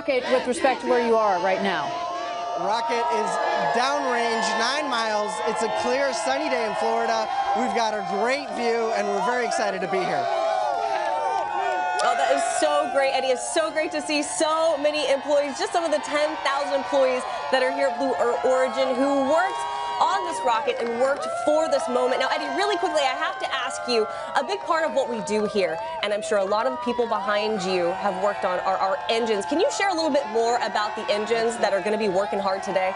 rocket with respect to where you are right now? Rocket is downrange 9 miles. It's a clear, sunny day in Florida. We've got a great view, and we're very excited to be here. Oh, that is so great, Eddie. It's so great to see so many employees, just some of the 10,000 employees that are here at Blue Origin who worked on this rocket and worked for this moment. Now, Eddie, really quickly, I have to ask you, a big part of what we do here, and I'm sure a lot of the people behind you have worked on, are our engines. Can you share a little bit more about the engines that are going to be working hard today?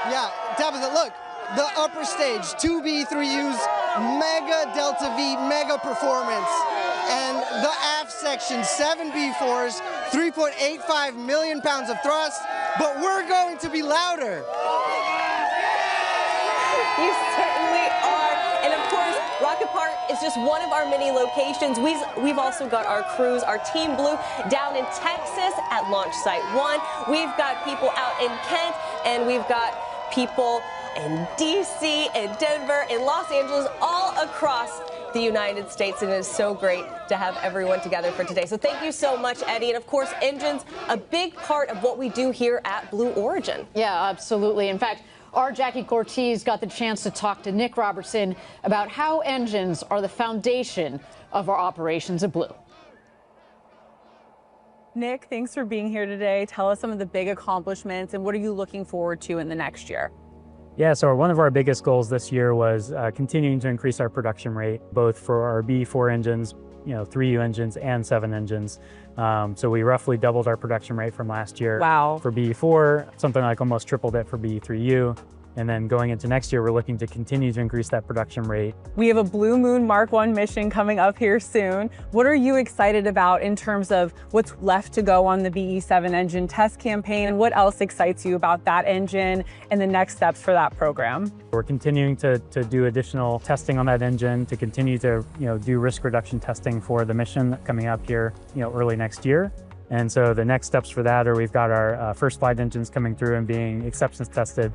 Yeah, Tabitha, look, the upper stage, 2B3U's mega Delta V, mega performance, and the aft section, 7B4s, 3.85 million pounds of thrust, but we're going to be louder. You certainly are. And of course, Rocket Park is just one of our many locations. We've also got our crews, our Team Blue, down in Texas at Launch Site 1. We've got people out in Kent, and we've got people in DC, in Denver, in Los Angeles, all across the United States, and it is so great to have everyone together for today. So thank you so much, Eddie. And of course, engines, a big part of what we do here at Blue Origin. Yeah, absolutely. In fact, our Jackie Cortez got the chance to talk to Nick Robertson about how engines are the foundation of our operations at Blue. Nick, thanks for being here today. Tell us some of the big accomplishments and what are you looking forward to in the next year? Yeah, so one of our biggest goals this year was continuing to increase our production rate, both for our B4 engines, 3U engines and 7 engines. So we roughly doubled our production rate from last year. Wow. For B4, something like almost tripled it for B3U. And then going into next year, we're looking to continue to increase that production rate. We have a Blue Moon Mark 1 mission coming up here soon. What are you excited about in terms of what's left to go on the BE7 engine test campaign? And what else excites you about that engine and the next steps for that program? We're continuing to do additional testing on that engine, to continue to do risk reduction testing for the mission coming up here early next year. And so the next steps for that are we've got our first flight engines coming through and being acceptance tested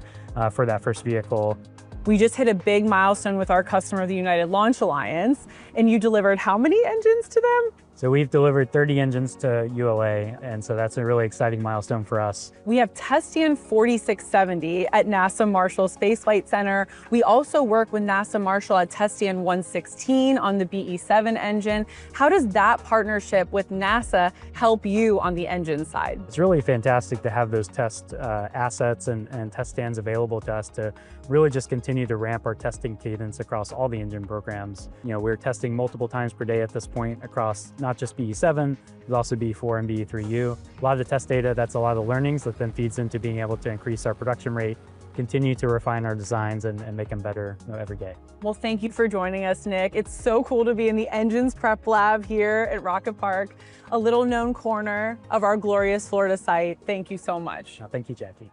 for that first vehicle. We just hit a big milestone with our customer, the United Launch Alliance, and you delivered how many engines to them? So we've delivered 30 engines to ULA, and so that's a really exciting milestone for us. We have Testian 4670 at NASA Marshall Space Flight Center. We also work with NASA Marshall at Testian 116 on the BE7 engine. How does that partnership with NASA help you on the engine side? It's really fantastic to have those test assets and test stands available to us to really just continue to ramp our testing cadence across all the engine programs. We're testing multiple times per day at this point across not just BE7, but also BE4 and BE3U. A lot of test data, that's a lot of learnings that then feeds into being able to increase our production rate, continue to refine our designs and make them better every day. Well, thank you for joining us, Nick. It's so cool to be in the engines prep lab here at Rocket Park, a little known corner of our glorious Florida site. Thank you so much. Thank you, Jackie.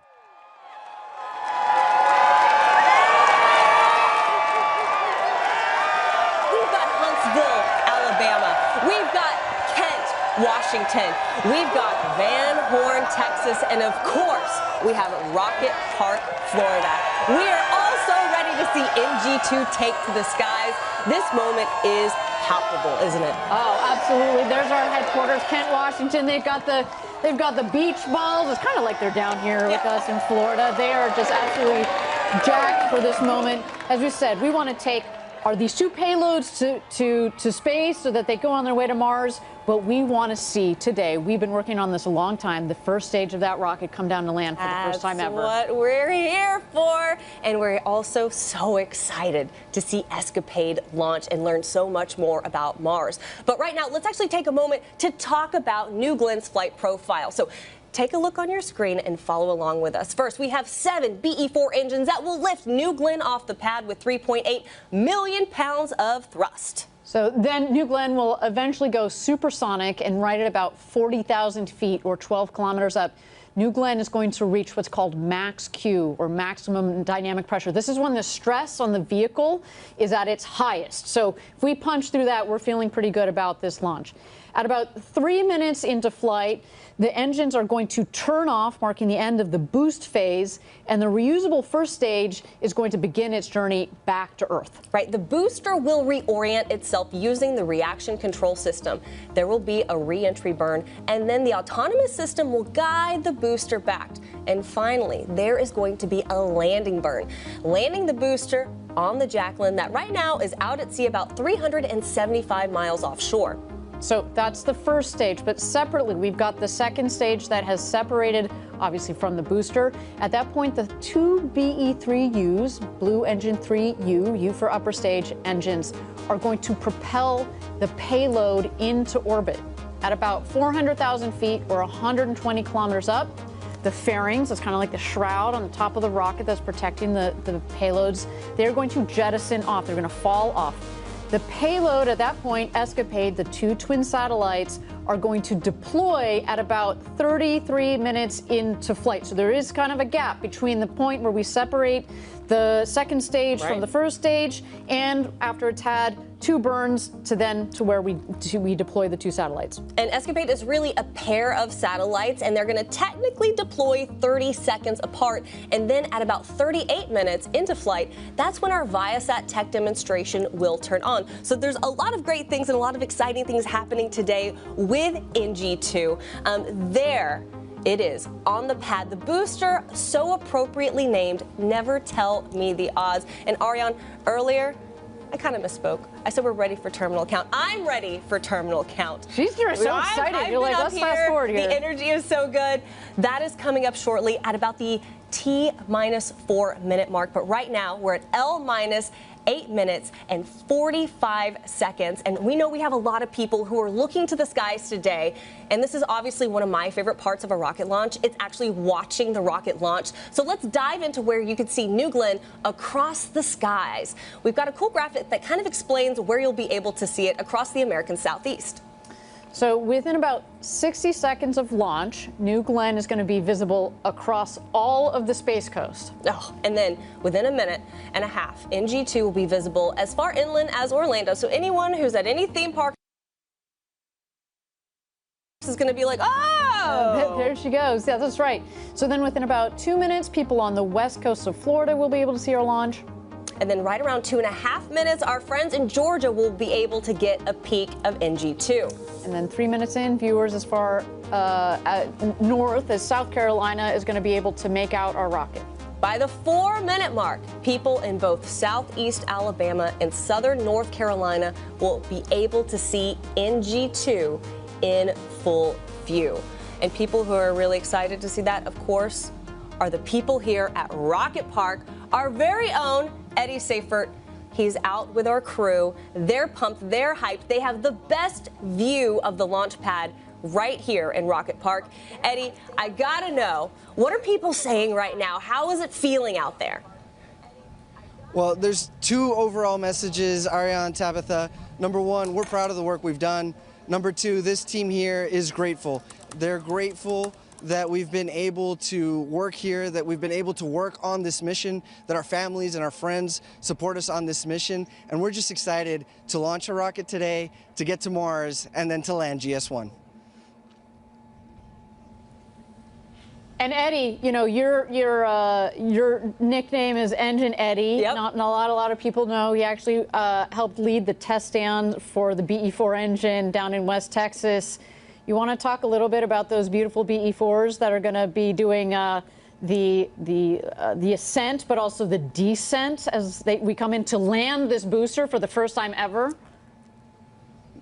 We've got Huntsville, Alabama. We've got Kent, Washington. We've got Van Horn, Texas. And of course, we have Rocket Park, Florida. We are also ready to see NG2 take to the skies. This moment is palpable, isn't it? Oh, absolutely. There's our headquarters, Kent, Washington. They've got the beach balls. It's kind of like they're down here with us in Florida. They are just absolutely jacked for this moment. As we said, we want to take these 2 payloads to space so that they go on their way to Mars. But we want to see today, we've been working on this a long time, the first stage of that rocket come down to land for the first time ever. That's what we're here for. And we're also so excited to see Escapade launch and learn so much more about Mars. But right now, let's actually take a moment to talk about New Glenn's flight profile. So take a look on your screen and follow along with us. First, we have 7 BE4 engines that will lift New Glenn off the pad with 3.8 million pounds of thrust. So then New Glenn will eventually go supersonic and right at about 40,000 feet or 12 kilometers up. New Glenn is going to reach what's called max Q, or maximum dynamic pressure. This is when the stress on the vehicle is at its highest. So if we punch through that, we're feeling pretty good about this launch. At about 3 minutes into flight, the engines are going to turn off, marking the end of the boost phase, and the reusable first stage is going to begin its journey back to Earth. Right, the booster will reorient itself using the reaction control system. There will be a re-entry burn, and then the autonomous system will guide the booster back. And finally, there is going to be a landing burn, landing the booster on the Jacqueline that right now is out at sea about 375 miles offshore. So that's the first stage, but separately, we've got the second stage that has separated, obviously, from the booster. At that point, the two BE-3Us, Blue Engine 3U, U for upper stage engines, are going to propel the payload into orbit. At about 400,000 feet or 120 kilometers up, the fairings, that's kind of like the shroud on the top of the rocket that's protecting the payloads, they're going to jettison off. They're going to fall off. The payload at that point, Escapade, the two twin satellites, are going to deploy at about 33 minutes into flight. So there is kind of a gap between the point where we separate the second stage from the first stage, and after it's had two burns to where we deploy the two satellites. And Escapade is really a pair of satellites, and they're going to technically deploy 30 seconds apart. And then at about 38 minutes into flight, that's when our Viasat tech demonstration will turn on. So there's a lot of great things and a lot of exciting things happening today with NG2. There it is on the pad, the booster so appropriately named Never Tell Me the Odds. And Ariane, earlier, I kind of misspoke. I said we're ready for terminal count. I'm ready for terminal count. You're so excited. You're like, let's fast forward here. The energy is so good. That is coming up shortly at about the T-4 minute mark. But right now, we're at L-8 minutes and 45 seconds. And we know we have a lot of people who are looking to the skies today. And this is obviously one of my favorite parts of a rocket launch. It's actually watching the rocket launch. So let's dive into where you can see New Glenn across the skies. We've got a cool graphic that kind of explains where you'll be able to see it across the American Southeast. So within about 60 seconds of launch, New Glenn is going to be visible across all of the Space Coast. Oh, and then within a minute and a half, NG2 will be visible as far inland as Orlando. So anyone who's at any theme park is going to be like, oh! There she goes. Yeah, that's right. So then within about 2 minutes, people on the west coast of Florida will be able to see our launch. And then right around 2.5 minutes, our friends in Georgia will be able to get a peek of NG2. And then 3 minutes in, viewers as far north as South Carolina is going to be able to make out our rocket. By the 4-minute mark, people in both southeast Alabama and southern North Carolina will be able to see NG2 in full view. And people who are really excited to see that, of course, are the people here at Rocket Park, our very own Eddie Seifert. He's out with our crew. They're pumped, they're hyped. They have the best view of the launch pad right here in Rocket Park. Eddie, I gotta know, what are people saying right now? How is it feeling out there? Well, there's two overall messages, Ariane, Tabitha. Number one, we're proud of the work we've done. Number two, this team here is grateful. They're grateful that we've been able to work here, that we've been able to work on this mission, that our families and our friends support us on this mission. And we're just excited to launch a rocket today, to get to Mars, and then to land GS1. And Eddie, you know, your nickname is Engine Eddie. Yep. Not a lot of people know. He actually helped lead the test stand for the BE-4 engine down in West Texas. You want to talk a little bit about those beautiful BE-4s that are going to be doing the ascent, but also the descent as we come in to land this booster for the first time ever?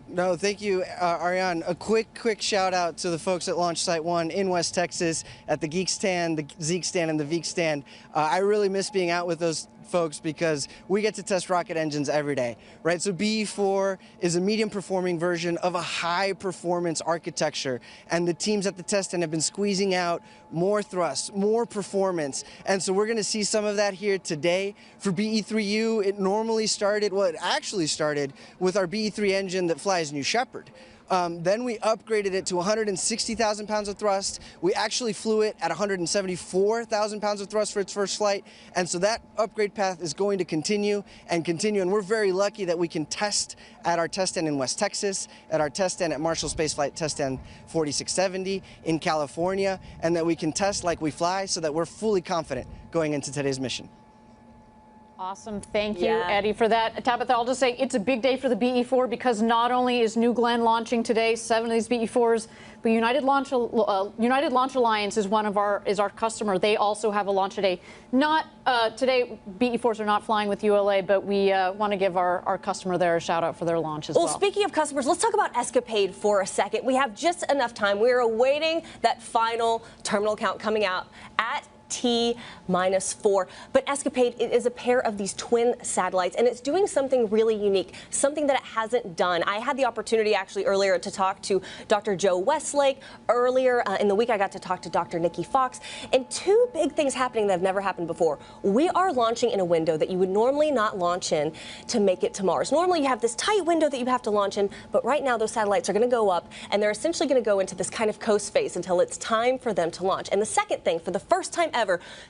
No, thank you, Ariane. A quick shout out to the folks at Launch Site 1 in West Texas at the Geek Stand, the Zeke Stand, and the Veek Stand. I really miss being out with those folks because we get to test rocket engines every day, right? So BE-4 is a medium performing version of a high performance architecture, and the teams at the test stand have been squeezing out more thrust, more performance, and so we're going to see some of that here today. For BE-3U, it actually started with our BE-3 engine that flies New Shepard. Then we upgraded it to 160,000 pounds of thrust. We actually flew it at 174,000 pounds of thrust for its first flight. And so that upgrade path is going to continue and continue. And we're very lucky that we can test at our test stand in West Texas, at our test stand at Marshall Space Flight Test Stand 4670 in California, and that we can test like we fly so that we're fully confident going into today's mission. Awesome. Thank you, Eddie, for that. Tabitha, I'll just say it's a big day for the BE-4 because not only is New Glenn launching today, 7 of these BE-4s, but United Launch Alliance is our customer. They also have a launch today. Not today, BE-4s are not flying with ULA, but we want to give our customer there a shout out for their launch as well. Well, speaking of customers, let's talk about Escapade for a second. We have just enough time. We are awaiting that final terminal count coming out at T-4. But Escapade, it is a pair of these twin satellites, and it's doing something really unique, something that it hasn't done. I had the opportunity actually earlier to talk to Dr. Joe Westlake. Earlier in the week, I got to talk to Dr. Nikki Fox, and two big things happening that have never happened before. We are launching in a window that you would normally not launch in to make it to Mars. Normally, you have this tight window that you have to launch in, but right now, those satellites are going to go up, and they're essentially going to go into this kind of coast phase until it's time for them to launch. And the second thing, for the first time ever,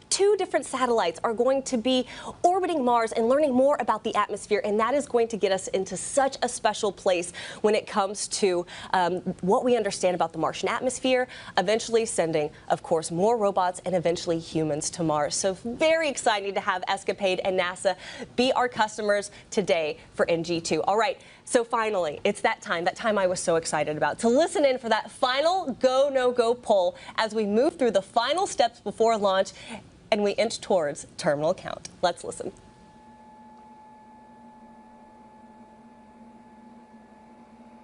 two different satellites are going to be orbiting Mars and learning more about the atmosphere, and that is going to get us into such a special place when it comes to what we understand about the Martian atmosphere, eventually sending, of course, more robots and eventually humans to Mars. So very exciting to have Escapade and NASA be our customers today for NG2. All right, so finally, it's that time I was so excited about, to listen in for that final go, no-go poll as we move through the final steps before launch and we inch towards terminal count. Let's listen.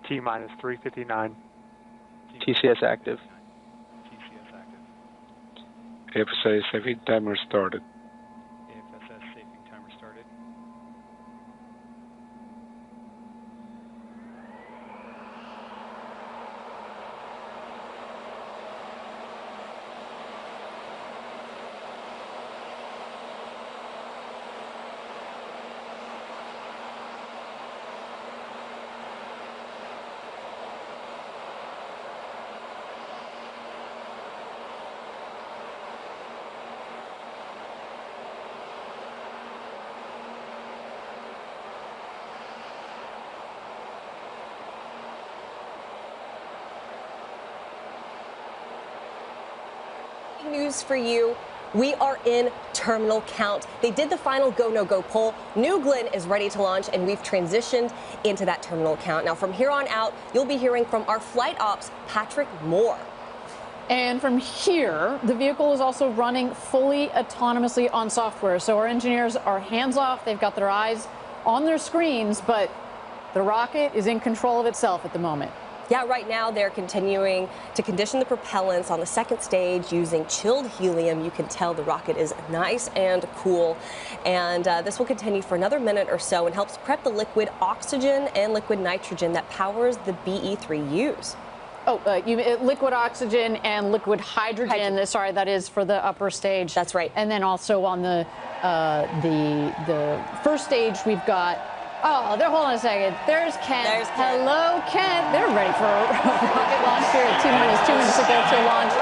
T-minus 359. TCS active. TCS active. AFSA safety timer started. AFSS safety timer started. News for you. We are in terminal count. They did the final go, no-go poll. New Glenn is ready to launch, and we've transitioned into that terminal count. Now, from here on out, you'll be hearing from our flight ops, Patrick Moore. And from here, the vehicle is also running fully autonomously on software. So our engineers are hands off. They've got their eyes on their screens, but the rocket is in control of itself at the moment. Yeah, right now they're continuing to condition the propellants on the second stage using chilled helium. You can tell the rocket is nice and cool. And this will continue for another minute or so and helps prep the liquid oxygen and liquid nitrogen that powers the BE-3Us. Oh, liquid oxygen and liquid hydrogen. Sorry, that is for the upper stage. That's right. And then also on the first stage, we've got. Oh, hold on a second. There's Kent. Hello, Kent. They're ready for a rocket launch here at 2 minutes to go to launch.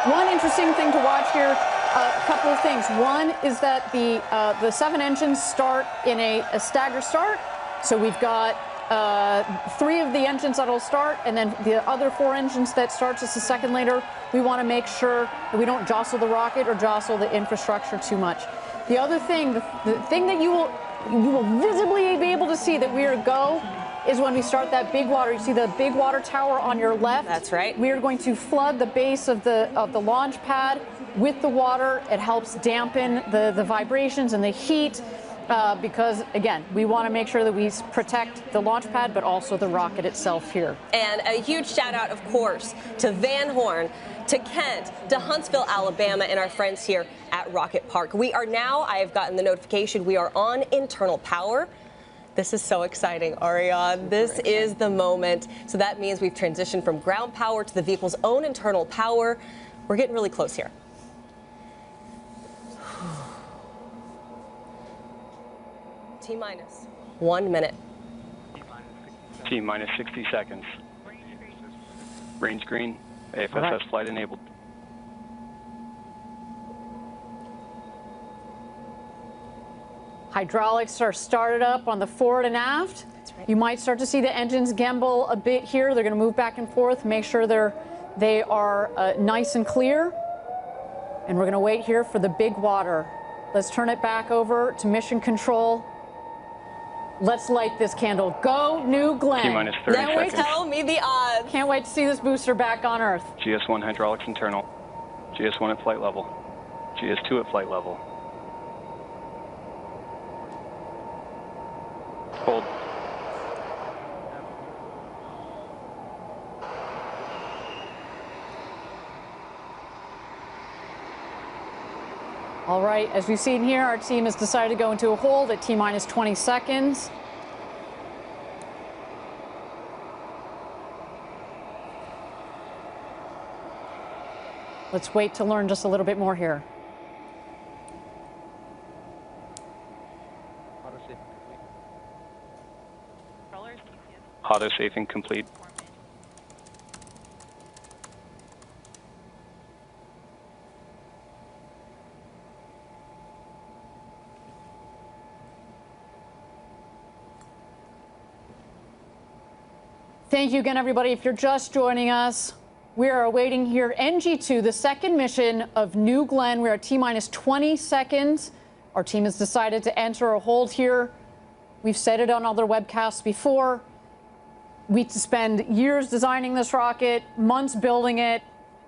One interesting thing to watch here, a couple of things. One is that the 7 engines start in a stagger start. So we've got 3 of the engines that'll start, and then the other 4 engines that start just a second later. We want to make sure that we don't jostle the rocket or jostle the infrastructure too much. The other thing, the thing that you will visibly be able to see that we are go is when we start that big water. You see the big water tower on your left? That's right. We are going to flood the base of the launch pad with the water. It helps dampen the vibrations and the heat because, again, we want to make sure that we protect the launch pad, but also the rocket itself here. And a huge shout out, of course, to Van Horn, to Kent, to Huntsville, Alabama, and our friends here at Rocket Park. We are now, I have gotten the notification, we are on internal power. This is so exciting, Ariane. This is the moment. So that means we've transitioned from ground power to the vehicle's own internal power. We're getting really close here. T-minus 1 minute. T minus 60 seconds. Range green. AFSS flight enabled. Hydraulics are started up on the forward and aft. That's right. You might start to see the engines gimbal a bit here. They're going to move back and forth, make sure they are nice and clear. And we're going to wait here for the big water. Let's turn it back over to mission control. Let's light this candle. Go, New Glenn. T minus 30 Can't wait. seconds. Tell me the odds. Can't wait to see this booster back on Earth. GS1 hydraulics internal. GS1 at flight level. GS2 at flight level. Hold. All right, as we've seen here, our team has decided to go into a hold at T minus 20 seconds. Let's wait to learn just a little bit more here. Auto safing complete. Thank you again, everybody. If you're just joining us, we are awaiting here NG2, the second mission of New Glenn. We are at T minus 20 seconds. Our team has decided to enter a hold here. We've said it on other webcasts before. We spend years designing this rocket, months building it,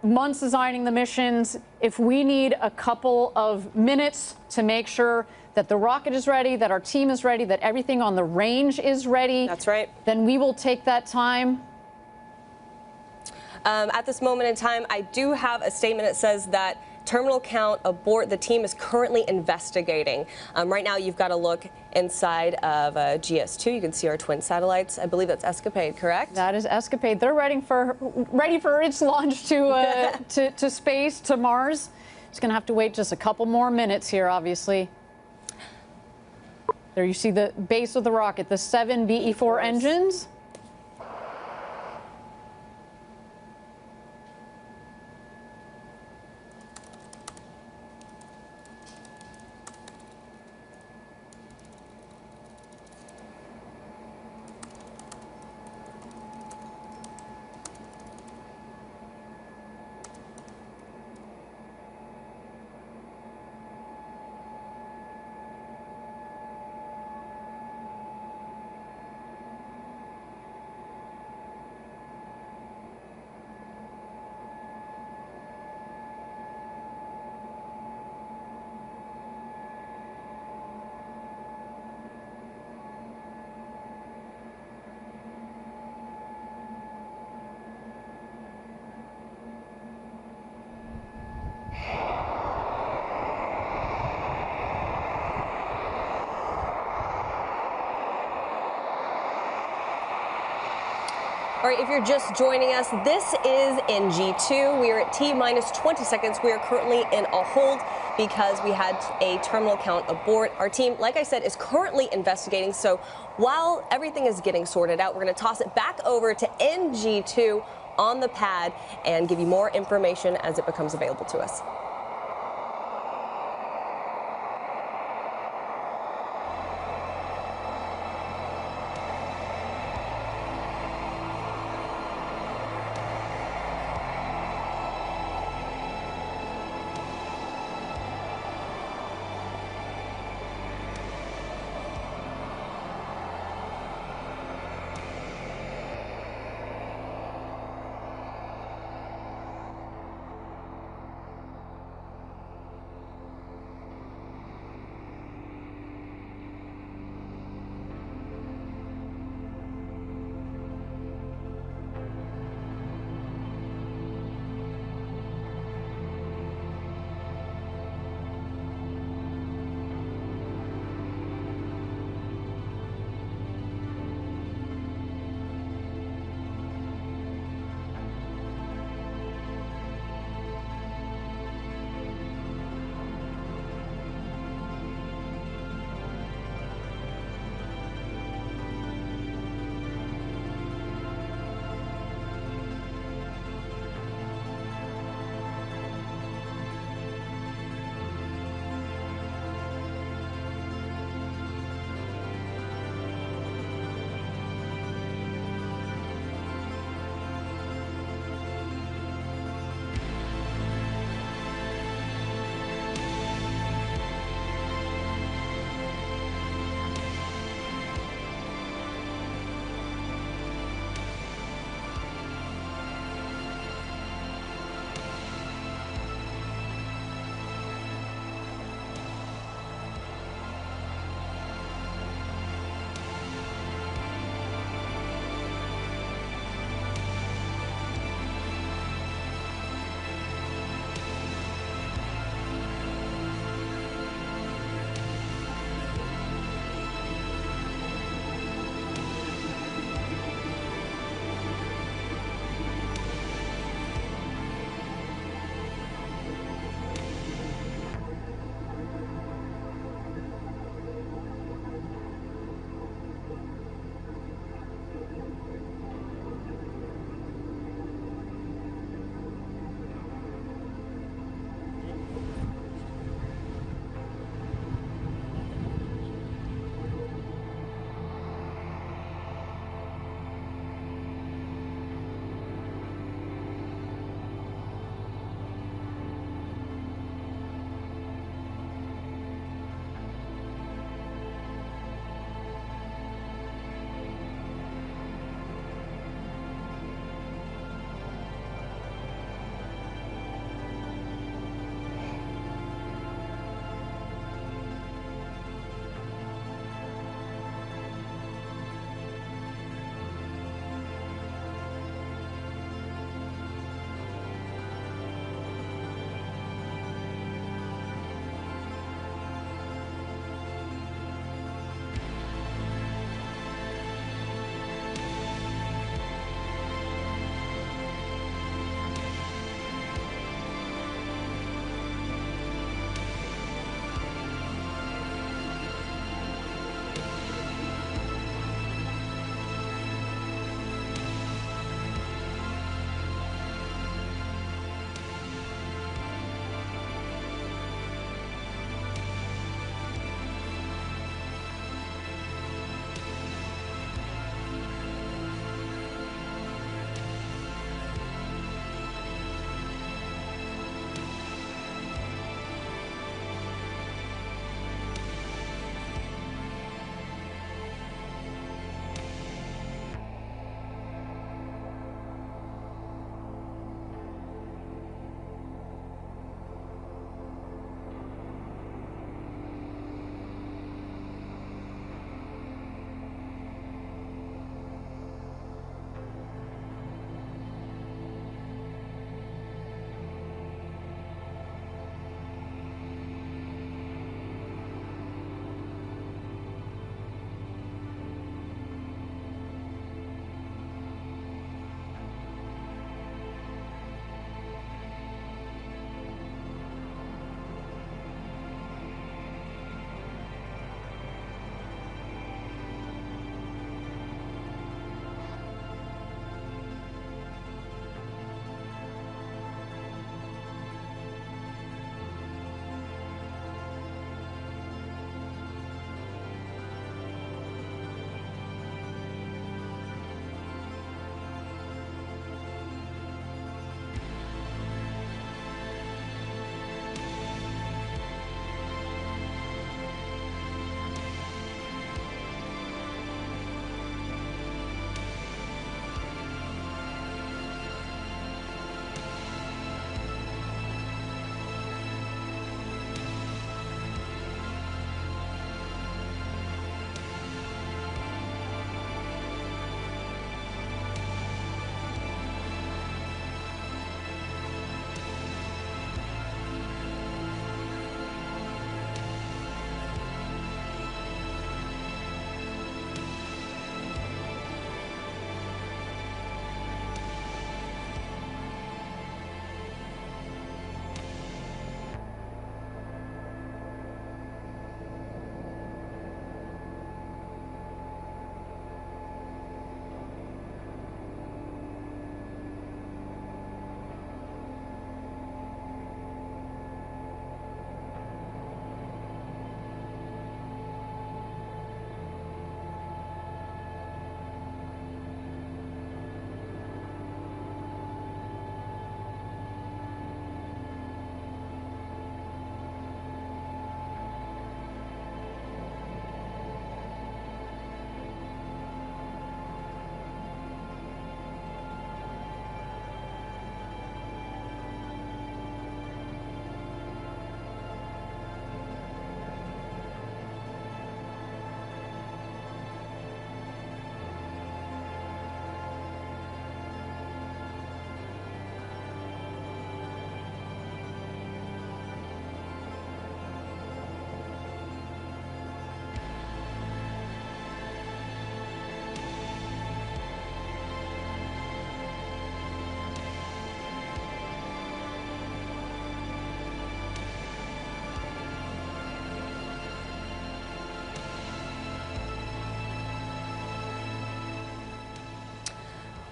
months designing the missions. If we need a couple of minutes to make sure that the rocket is ready, that our team is ready, that everything on the range is ready, That's right. then we will take that time. At this moment in time, I do have a statement that says that terminal count abort. The team is currently investigating. Right now, you've got to look inside of GS2. You can see our twin satellites. I believe that's Escapade, correct? That is Escapade. They're ready for its launch to space, to Mars. It's going to have to wait just a couple more minutes here, obviously. There you see the base of the rocket, the 7 BE-4 engines. All right, if you're just joining us, this is NG2. We are at T minus 20 seconds. We are currently in a hold because we had a terminal count abort. Our team, like I said, is currently investigating. So while everything is getting sorted out, we're going to toss it back over to NG2 on the pad and give you more information as it becomes available to us.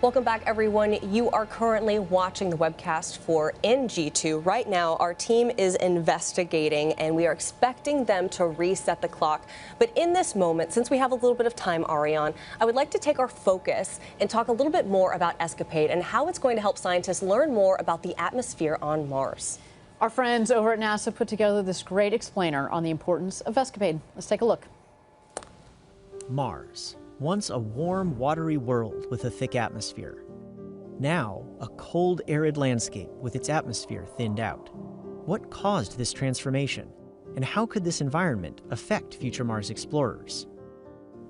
Welcome back, everyone. You are currently watching the webcast for NG2. Right now, our team is investigating, and we are expecting them to reset the clock. But in this moment, since we have a little bit of time, Ariane, I would like to take our focus and talk a little bit more about Escapade and how it's going to help scientists learn more about the atmosphere on Mars. Our friends over at NASA put together this great explainer on the importance of Escapade. Let's take a look. Mars, once a warm, watery world with a thick atmosphere. Now, a cold, arid landscape with its atmosphere thinned out. What caused this transformation, and how could this environment affect future Mars explorers?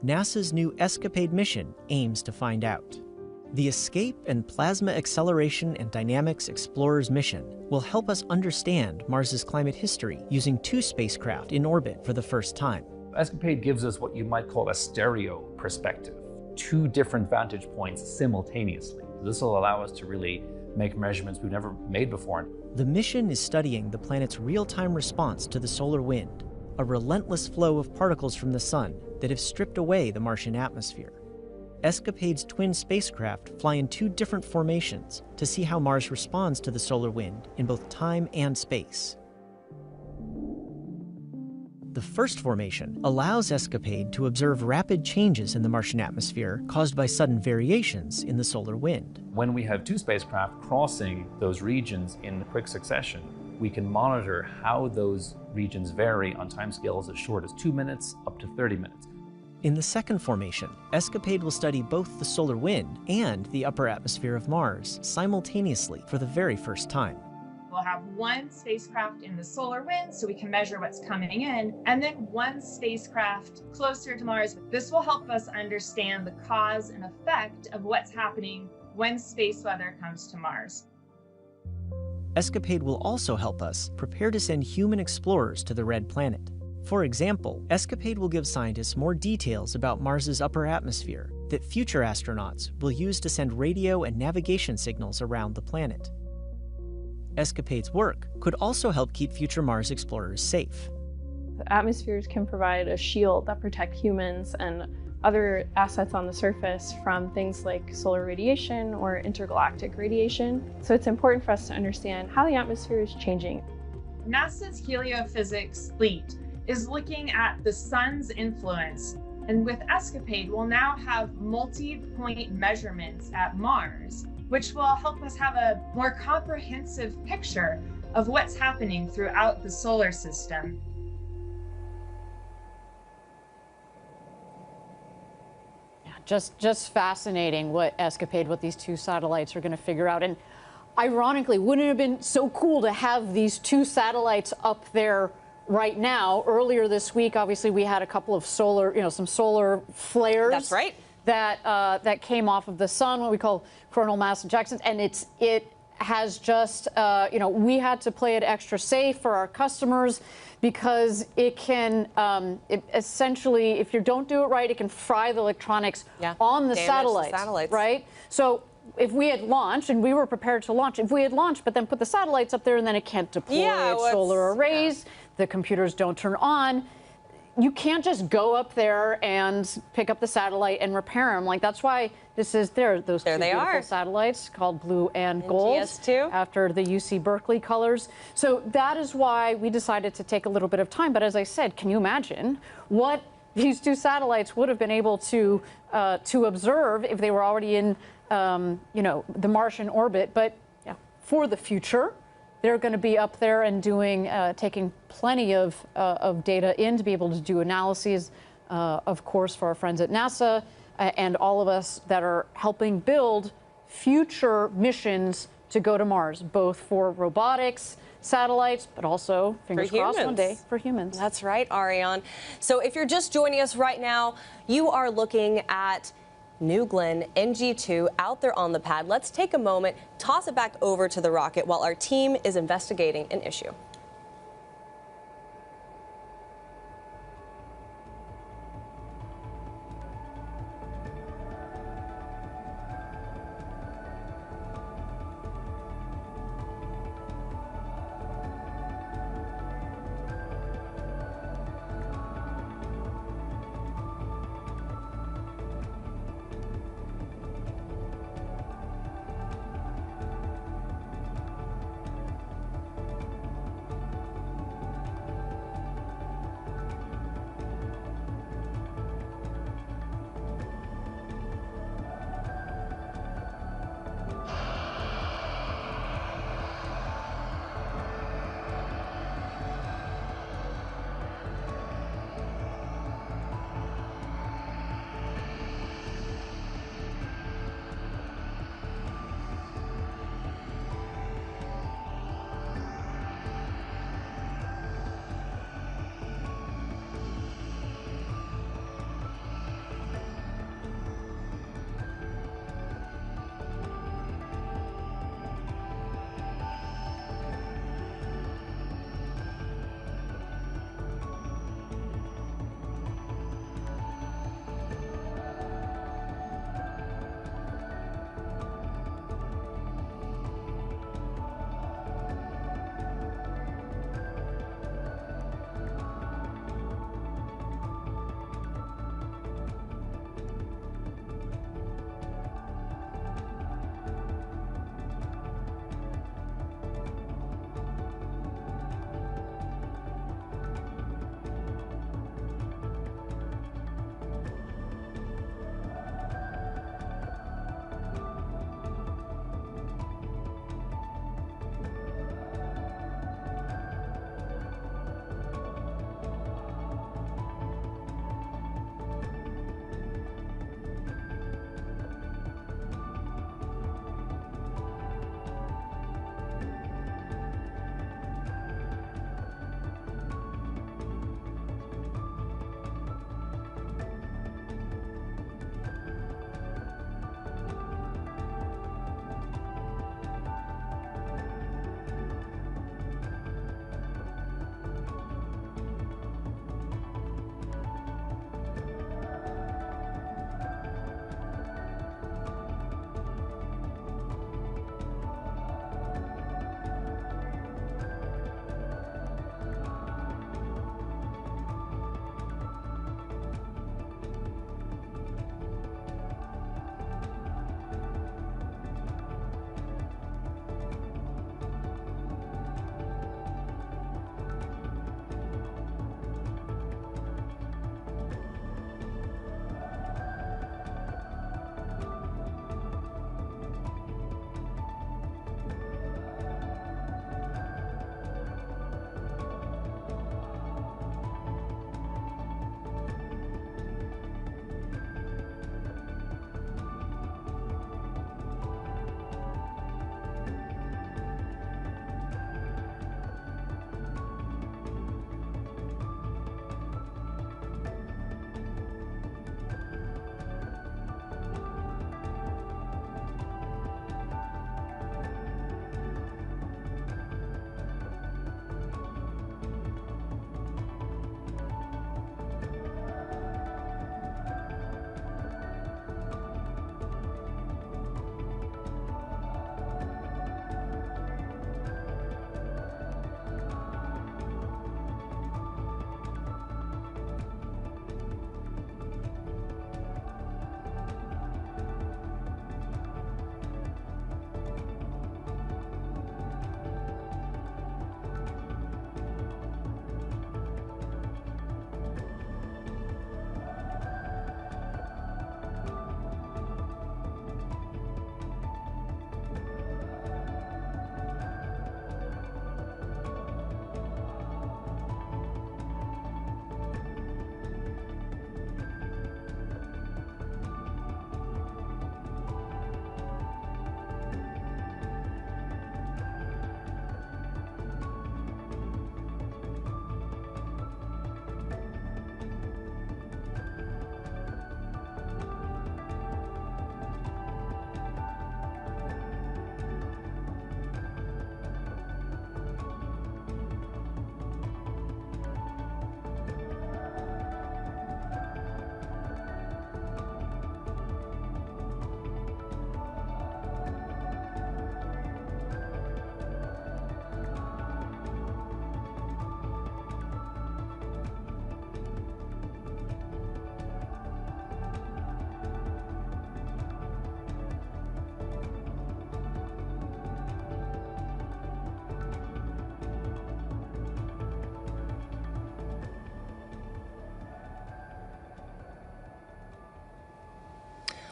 NASA's new Escapade mission aims to find out. The Escape and Plasma Acceleration and Dynamics Explorers mission will help us understand Mars's climate history using 2 spacecraft in orbit for the first time. Escapade gives us what you might call a stereo perspective, 2 different vantage points simultaneously. This will allow us to really make measurements we've never made before. The mission is studying the planet's real-time response to the solar wind, a relentless flow of particles from the sun that have stripped away the Martian atmosphere. Escapade's twin spacecraft fly in 2 different formations to see how Mars responds to the solar wind in both time and space. The first formation allows Escapade to observe rapid changes in the Martian atmosphere caused by sudden variations in the solar wind. When we have 2 spacecraft crossing those regions in quick succession, we can monitor how those regions vary on timescales as short as 2 minutes up to 30 minutes. In the second formation, Escapade will study both the solar wind and the upper atmosphere of Mars simultaneously for the very first time. We'll have 1 spacecraft in the solar wind so we can measure what's coming in, and then 1 spacecraft closer to Mars. This will help us understand the cause and effect of what's happening when space weather comes to Mars. Escapade will also help us prepare to send human explorers to the Red Planet. For example, Escapade will give scientists more details about Mars's upper atmosphere that future astronauts will use to send radio and navigation signals around the planet. Escapade's work could also help keep future Mars explorers safe. The atmospheres can provide a shield that protect humans and other assets on the surface from things like solar radiation or intergalactic radiation. So it's important for us to understand how the atmosphere is changing. NASA's heliophysics fleet is looking at the sun's influence, and with Escapade, we'll now have multi-point measurements at Mars, which will help us have a more comprehensive picture of what's happening throughout the solar system. Yeah, just fascinating what these 2 satellites are going to figure out. And ironically, wouldn't it have been so cool to have these 2 satellites up there right now? Earlier this week, obviously, we had a couple of solar, some solar flares. That's right. That came off of the sun, what we call coronal mass ejections, and it has just, we had to play it extra safe for our customers because it can, essentially, if you don't do it right, it can fry the electronics on the satellites, right? So if we had launched, and we were prepared to launch, if we had launched, but then put the satellites up there and then it can't deploy its solar arrays, the computers don't turn on, you can't just go up there and pick up the satellite and repair them. Like, that's why those 2 beautiful satellites called Blue and Gold, after the UC Berkeley colors. So that is why we decided to take a little bit of time. But as I said, can you imagine what these 2 satellites would have been able to observe if they were already in, the Martian orbit? But yeah, for the future, they're going to be up there and doing, taking plenty of data in to be able to do analyses, of course, for our friends at NASA and all of us that are helping build future missions to go to Mars, both for robotics, satellites, but also, fingers crossed, one day for humans. That's right, Ariane. So if you're just joining us right now, you are looking at New Glenn NG2 out there on the pad. Let's take a moment, toss it back over to the rocket while our team is investigating an issue.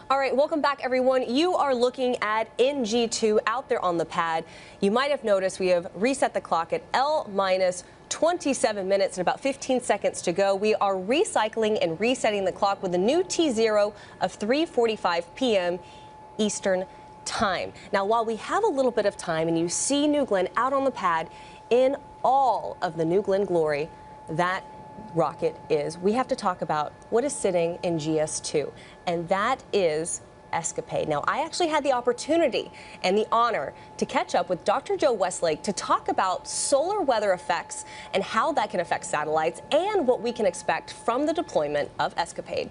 All right, welcome back, everyone. You are looking at NG2 out there on the pad. You might have noticed we have reset the clock at L-27 minutes and about 15 seconds to go. We are recycling and resetting the clock with a new T0 of 3:45 p.m. Eastern Time. Now, while we have a little bit of time and you see New Glenn out on the pad in all of the New Glenn glory, that rocket is, we have to talk about what is sitting in GS2, and that is Escapade. Now, I actually had the opportunity and the honor to catch up with Dr. Joe Westlake to talk about solar weather effects and how that can affect satellites and what we can expect from the deployment of Escapade.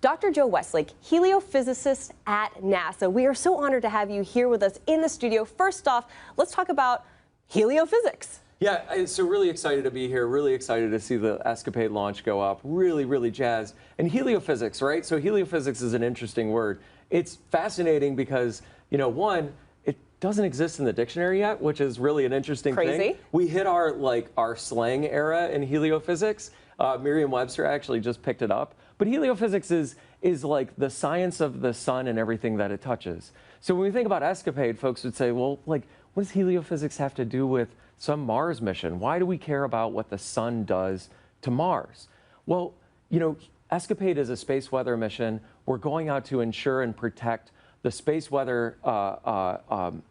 Dr. Joe Westlake, heliophysicist at NASA. We are so honored to have you here with us in the studio. First off, let's talk about heliophysics. Yeah, so really excited to be here, really excited to see the Escapade launch go up, really jazzed. And heliophysics, right? So heliophysics is an interesting word. It's fascinating because, you know, one, it doesn't exist in the dictionary yet, which is really an interesting thing. We hit our slang era in heliophysics. Merriam-Webster actually just picked it up. But heliophysics is like the science of the sun and everything that it touches. So when we think about Escapade, folks would say, well, like, what does heliophysics have to do with some Mars mission? Why do we care about what the sun does to Mars? Well, you know, Escapade is a space weather mission. We're going out to ensure and protect the space weather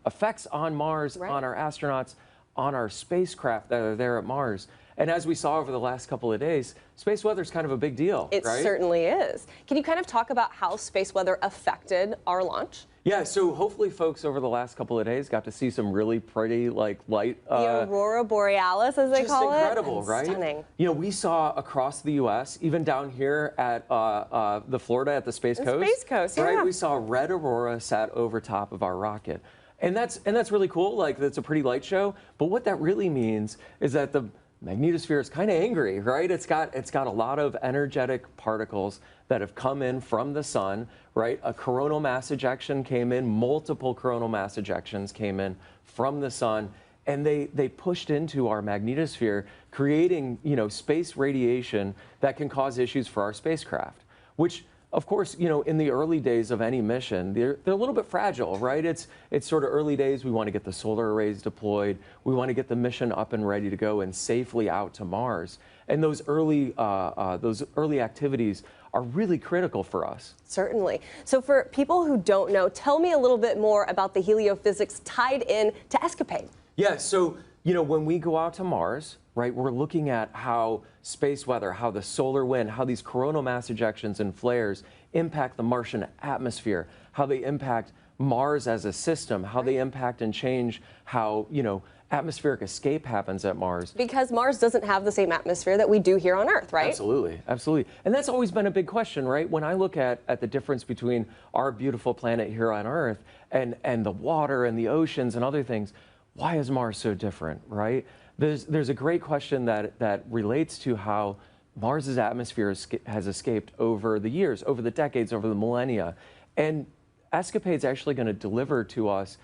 effects on Mars, on our astronauts, on our spacecraft that are there at Mars. And as we saw over the last couple of days, space weather is kind of a big deal, It right? certainly is. Can you kind of talk about how space weather affected our launch? Yeah, so hopefully folks over the last couple of days got to see some really pretty, like, light... the Aurora Borealis, as they call it. Just incredible, right? Stunning. You know, we saw across the U.S., even down here at the Florida at the Space Coast. Space Coast, right? yeah. We saw red aurora sat over top of our rocket. And that's really cool. Like, that's a pretty light show. But what that really means is that the magnetosphere is kind of angry, right? It's got a lot of energetic particles that have come in from the sun, right? A coronal mass ejection came in, multiple coronal mass ejections came in from the sun, and they pushed into our magnetosphere, creating, you know, space radiation that can cause issues for our spacecraft, which, of course, you know, in the early days of any mission, they're a little bit fragile, right? It's sort of early days. We want to get the solar arrays deployed. We want to get the mission up and ready to go and safely out to Mars. And those early activities are really critical for us. Certainly. So for people who don't know, tell me a little bit more about the heliophysics tied in to Escapade. Yeah, so, you know, when we go out to Mars, right, we're looking at how space weather, how the solar wind, how these coronal mass ejections and flares impact the Martian atmosphere, how they impact Mars as a system, how they impact and change how, you know, atmospheric escape happens at Mars. Because Mars doesn't have the same atmosphere that we do here on Earth, right? Absolutely, absolutely. And that's always been a big question, right? When I look at the difference between our beautiful planet here on Earth and the water and the oceans and other things, why is Mars so different, right? There's a great question that relates to how Mars's atmosphere has escaped over the years, over the decades, over the millennia. And Escapade's actually going to deliver to us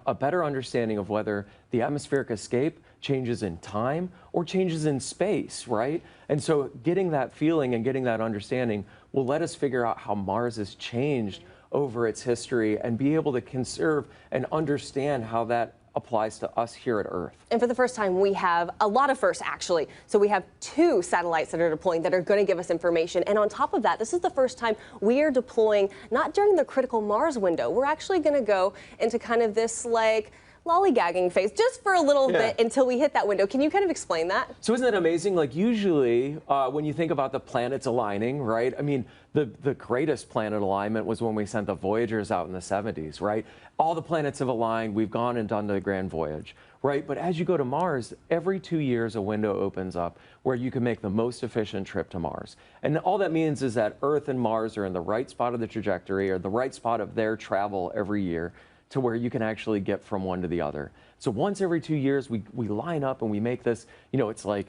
a better understanding of whether the atmospheric escape changes in time or changes in space, right? And so getting that feeling and getting that understanding will let us figure out how Mars has changed over its history and be able to conserve and understand how that applies to us here at Earth. And for the first time, we have a lot of firsts, actually. So we have 2 satellites that are deploying that are going to give us information. And on top of that, this is the first time we are deploying not during the critical Mars window. We're actually going to go into kind of this, like, lollygagging phase just for a little bit until we hit that window. Can you kind of explain that? So isn't that amazing? Like, usually when you think about the planets aligning, right? I mean, the greatest planet alignment was when we sent the Voyagers out in the 70s, right? All the planets have aligned. We've gone and done the grand voyage, right? But as you go to Mars, every 2 years a window opens up where you can make the most efficient trip to Mars. And all that means is that Earth and Mars are in the right spot of the trajectory or the right spot of their travel every year to where you can actually get from one to the other. So once every 2 years, we line up and we make this, you know, it's like,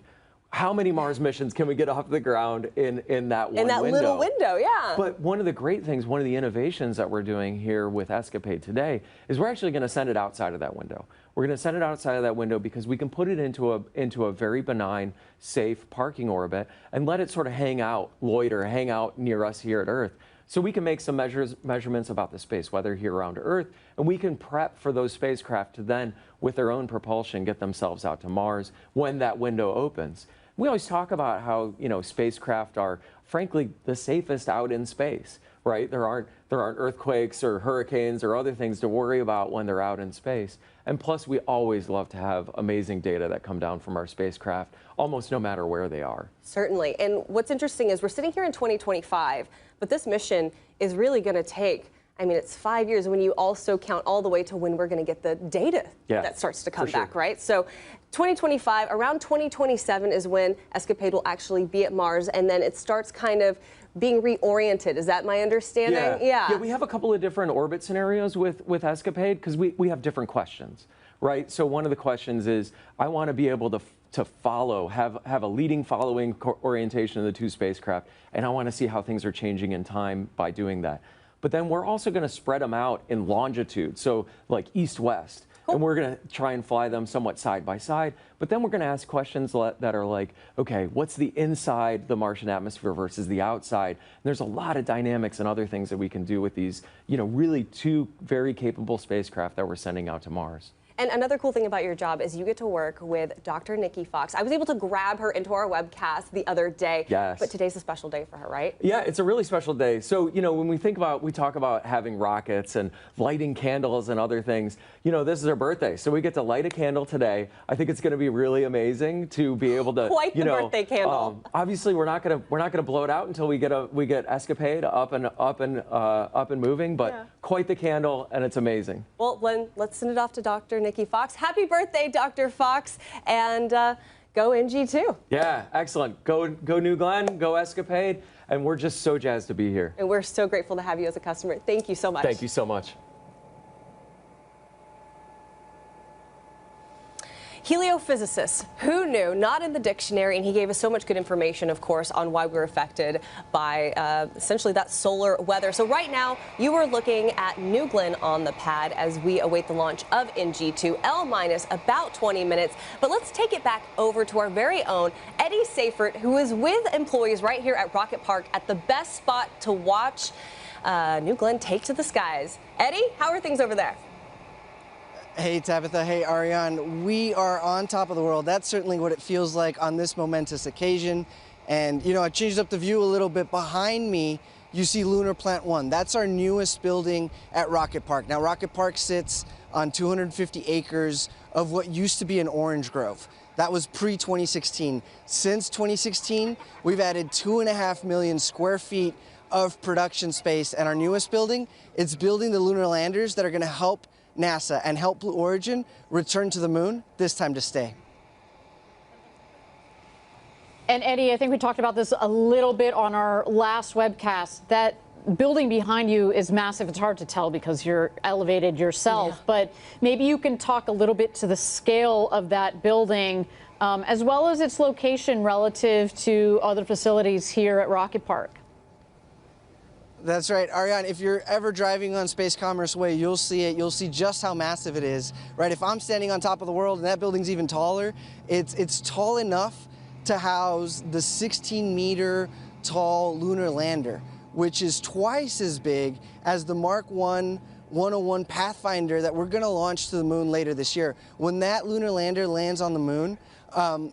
how many Mars missions can we get off the ground in that one window? In that little window, yeah. But one of the great things, one of the innovations that we're doing here with Escapade today is we're actually going to send it outside of that window. We're going to send it outside of that window because we can put it into a very benign, safe parking orbit and let it sort of hang out, loiter, hang out near us here at Earth. So we can make some measurements about the space weather here around Earth, and we can prep for those spacecraft to then, with their own propulsion, get themselves out to Mars when that window opens. We always talk about how, you know, spacecraft are, frankly, the safest out in space, right? There aren't earthquakes or hurricanes or other things to worry about when they're out in space. And plus, we always love to have amazing data that come down from our spacecraft, almost no matter where they are. Certainly. And what's interesting is we're sitting here in 2025, but this mission is really going to take, I mean, it's 5 years when you also count all the way to when we're going to get the data that starts to come back, right? So 2025, around 2027 is when Escapade will actually be at Mars, and then it starts kind of being reoriented. Is that my understanding? Yeah, we have a couple of different orbit scenarios with Escapade because we have different questions, right? So one of the questions is, I want to be able to follow, have a leading following orientation of the two spacecraft, and I want to see how things are changing in time by doing that. But then we're also going to spread them out in longitude, so like east-west. And we're going to try and fly them somewhat side by side. But then we're going to ask questions that are like, okay, what's the inside the Martian atmosphere versus the outside? And there's a lot of dynamics and other things that we can do with these, you know, really two very capable spacecraft that we're sending out to Mars. And another cool thing about your job is you get to work with Dr. Nikki Fox. I was able to grab her into our webcast the other day. Yes. But today's a special day for her, right? Yeah, it's a really special day. So, you know, when we talk about having rockets and lighting candles and other things, you know, this is her birthday. So we get to light a candle today. I think it's going to be really amazing to be able to, Quite the birthday candle. Obviously, we're not going to blow it out until we get Escapade up and moving, but quite the candle, and it's amazing. Well, then let's send it off to Dr. Nikki Fox. Happy birthday, Dr. Fox, and go NG2. Yeah, excellent. Go New Glenn, go Escapade, and we're just so jazzed to be here. And we're so grateful to have you as a customer. Thank you so much. Thank you so much. Heliophysicist, who knew? Not in the dictionary, and he gave us so much good information, of course, on why we're affected by essentially that solar weather. So right now, you are looking at New Glenn on the pad as we await the launch of NG2, L- about 20 minutes. But let's take it back over to our very own Eddie Seifert, who is with employees right here at Rocket Park at the best spot to watch New Glenn take to the skies. Eddie, how are things over there? Hey Tabitha, hey Ariane, we are on top of the world. That's certainly what it feels like on this momentous occasion. And you know, I changed up the view a little bit. Behind me, you see Lunar Plant 1. That's our newest building at Rocket Park. Now, Rocket Park sits on 250 acres of what used to be an orange grove. That was pre-2016. Since 2016, we've added 2.5 million square feet of production space. And our newest building, it's building the lunar landers that are going to help NASA and help Blue Origin return to the moon, this time to stay. And Eddie, I think we talked about this a little bit on our last webcast. That building behind you is massive. It's hard to tell because you're elevated yourself, but maybe you can talk a little bit to the scale of that building, as well as its location relative to other facilities here at Rocket Park. That's right, Ariane, if you're ever driving on Space Commerce Way, you'll see it. You'll see just how massive it is, right? If I'm standing on top of the world and that building's even taller, it's tall enough to house the 16-meter tall lunar lander, which is twice as big as the Mark 101 Pathfinder that we're gonna launch to the moon later this year. When that lunar lander lands on the moon,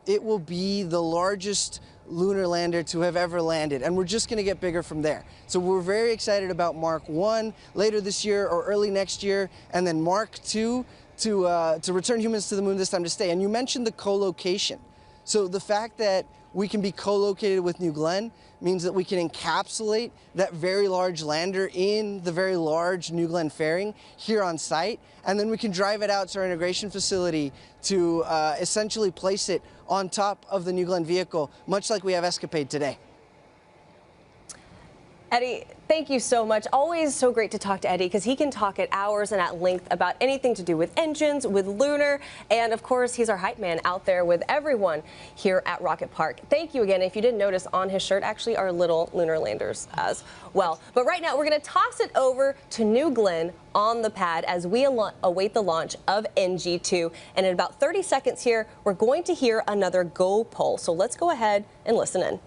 it will be the largest lunar lander to have ever landed, and we're just going to get bigger from there. So we're very excited about Mark 1 later this year or early next year, and then Mark 2 to return humans to the moon, this time to stay. And you mentioned the co-location. So the fact that we can be co-located with New Glenn means that we can encapsulate that very large lander in the very large New Glenn fairing here on site, and then we can drive it out to our integration facility to essentially place it on top of the New Glenn vehicle, much like we have Escapade today. Eddie, thank you so much. Always so great to talk to Eddie because he can talk at hours and at length about anything to do with engines, with lunar, and of course, he's our hype man out there with everyone here at Rocket Park. Thank you again. If you didn't notice, on his shirt actually are little lunar landers as well. But right now, we're going to toss it over to New Glenn on the pad as we await the launch of NG2. And in about 30 seconds here, we're going to hear another go pulse. So let's go ahead and listen in.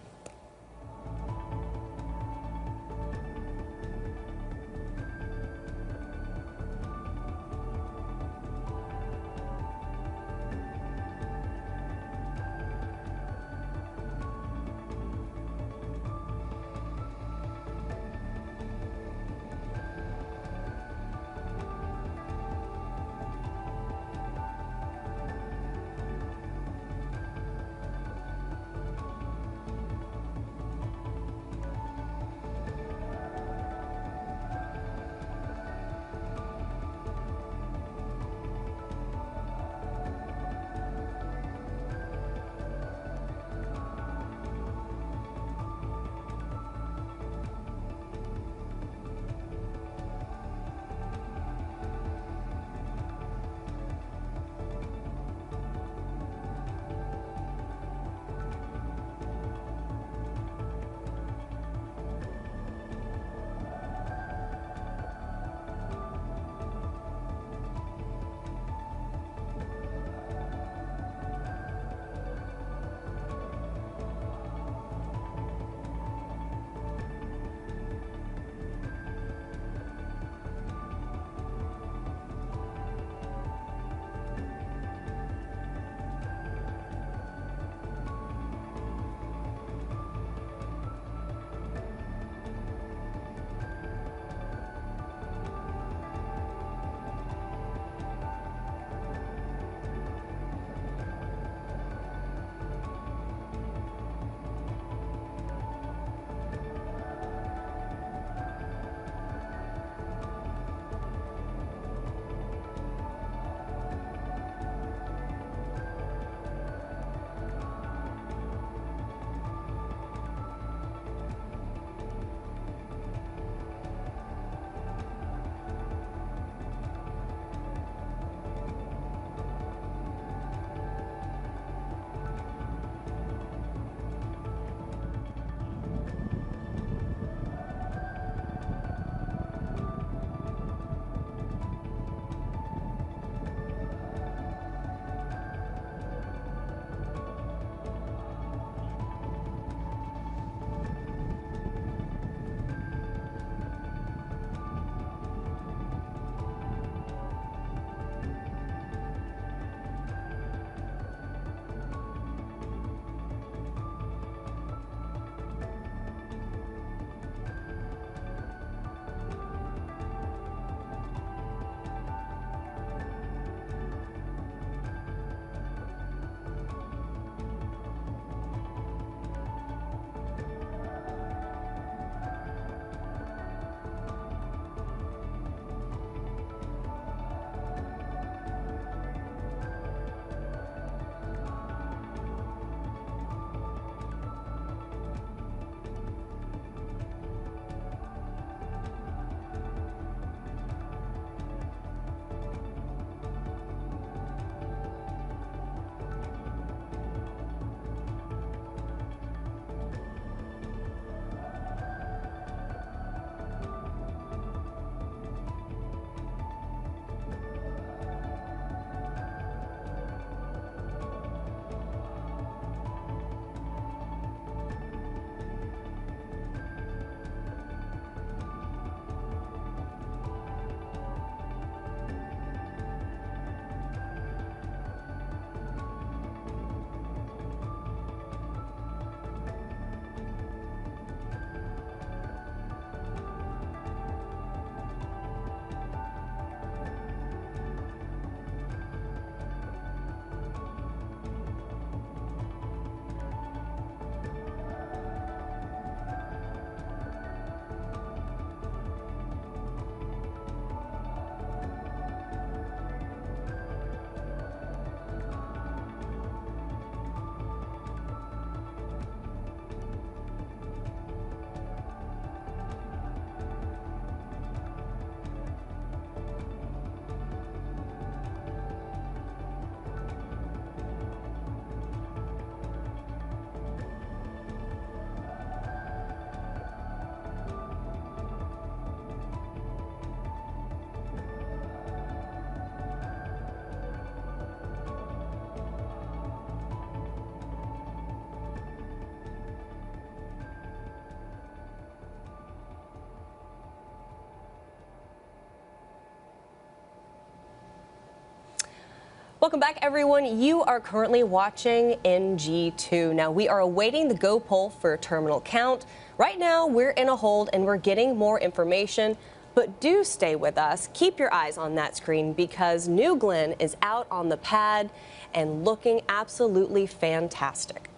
Welcome back, everyone. You are currently watching NG2. Now, we are awaiting the go poll for terminal count. Right now, we're in a hold and we're getting more information. But do stay with us. Keep your eyes on that screen because New Glenn is out on the pad and looking absolutely fantastic.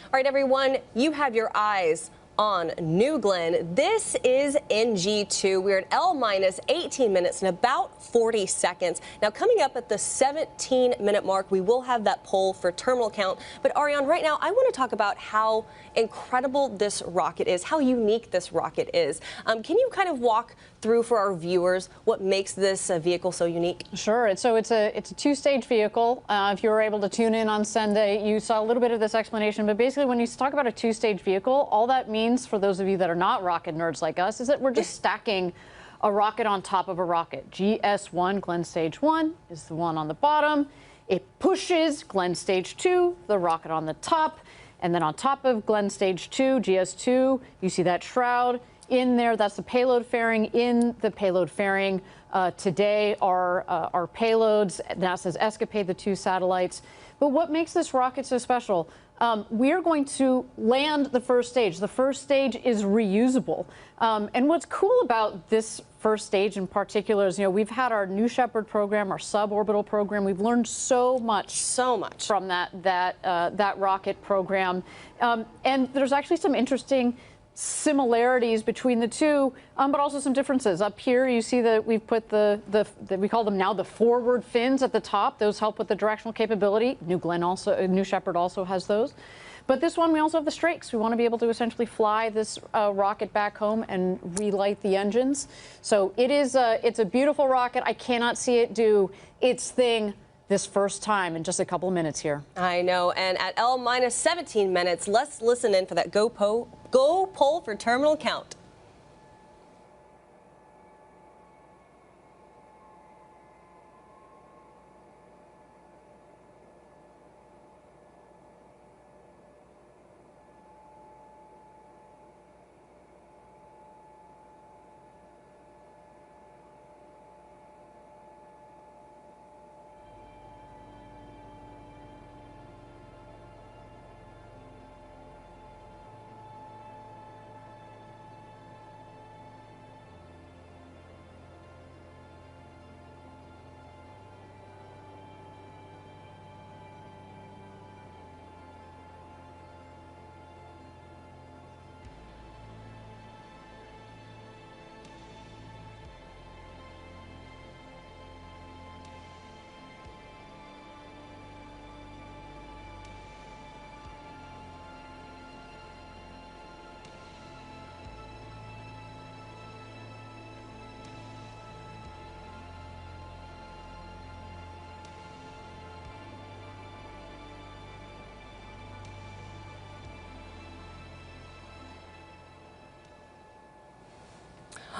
All right, everyone, you have your eyes on New Glenn. This is NG2. We're at L minus 18 minutes and about 40 seconds. Now, coming up at the 17-minute mark, we will have that poll for terminal count. But Ariane, right now, I want to talk about how incredible this rocket is, how unique this rocket is. Can you kind of walk through for our viewers what makes this vehicle so unique? Sure. It's a two-stage vehicle. If you were able to tune in on Sunday, you saw a little bit of this explanation. But basically, when you talk about a two-stage vehicle, all that means, for those of you that are not rocket nerds like us, is that we're just stacking a rocket on top of a rocket. GS1, Glenn Stage 1, is the one on the bottom. It pushes Glenn Stage 2, the rocket on the top. And then on top of Glenn Stage 2, GS2, you see that shroud in there. That's the payload fairing. In the payload fairing today are our payloads, NASA's Escapade, the 2 satellites. But what makes this rocket so special? We're going to land the first stage. The first stage is reusable. And what's cool about this first stage in particular is, we've had our New Shepard program, our suborbital program. We've learned so much from that rocket program. And there's actually some interesting similarities between the two, but also some differences. Up here, you see that we've put we call them now the forward fins at the top. Those help with the directional capability. New Shepard also has those. But this one, we also have the strakes. We want to be able to essentially fly this rocket back home and relight the engines. So it's a beautiful rocket. I cannot see it do its thing this first time in just a couple of minutes here. I know, and at L-17 minutes, let's listen in for that go poll for terminal count.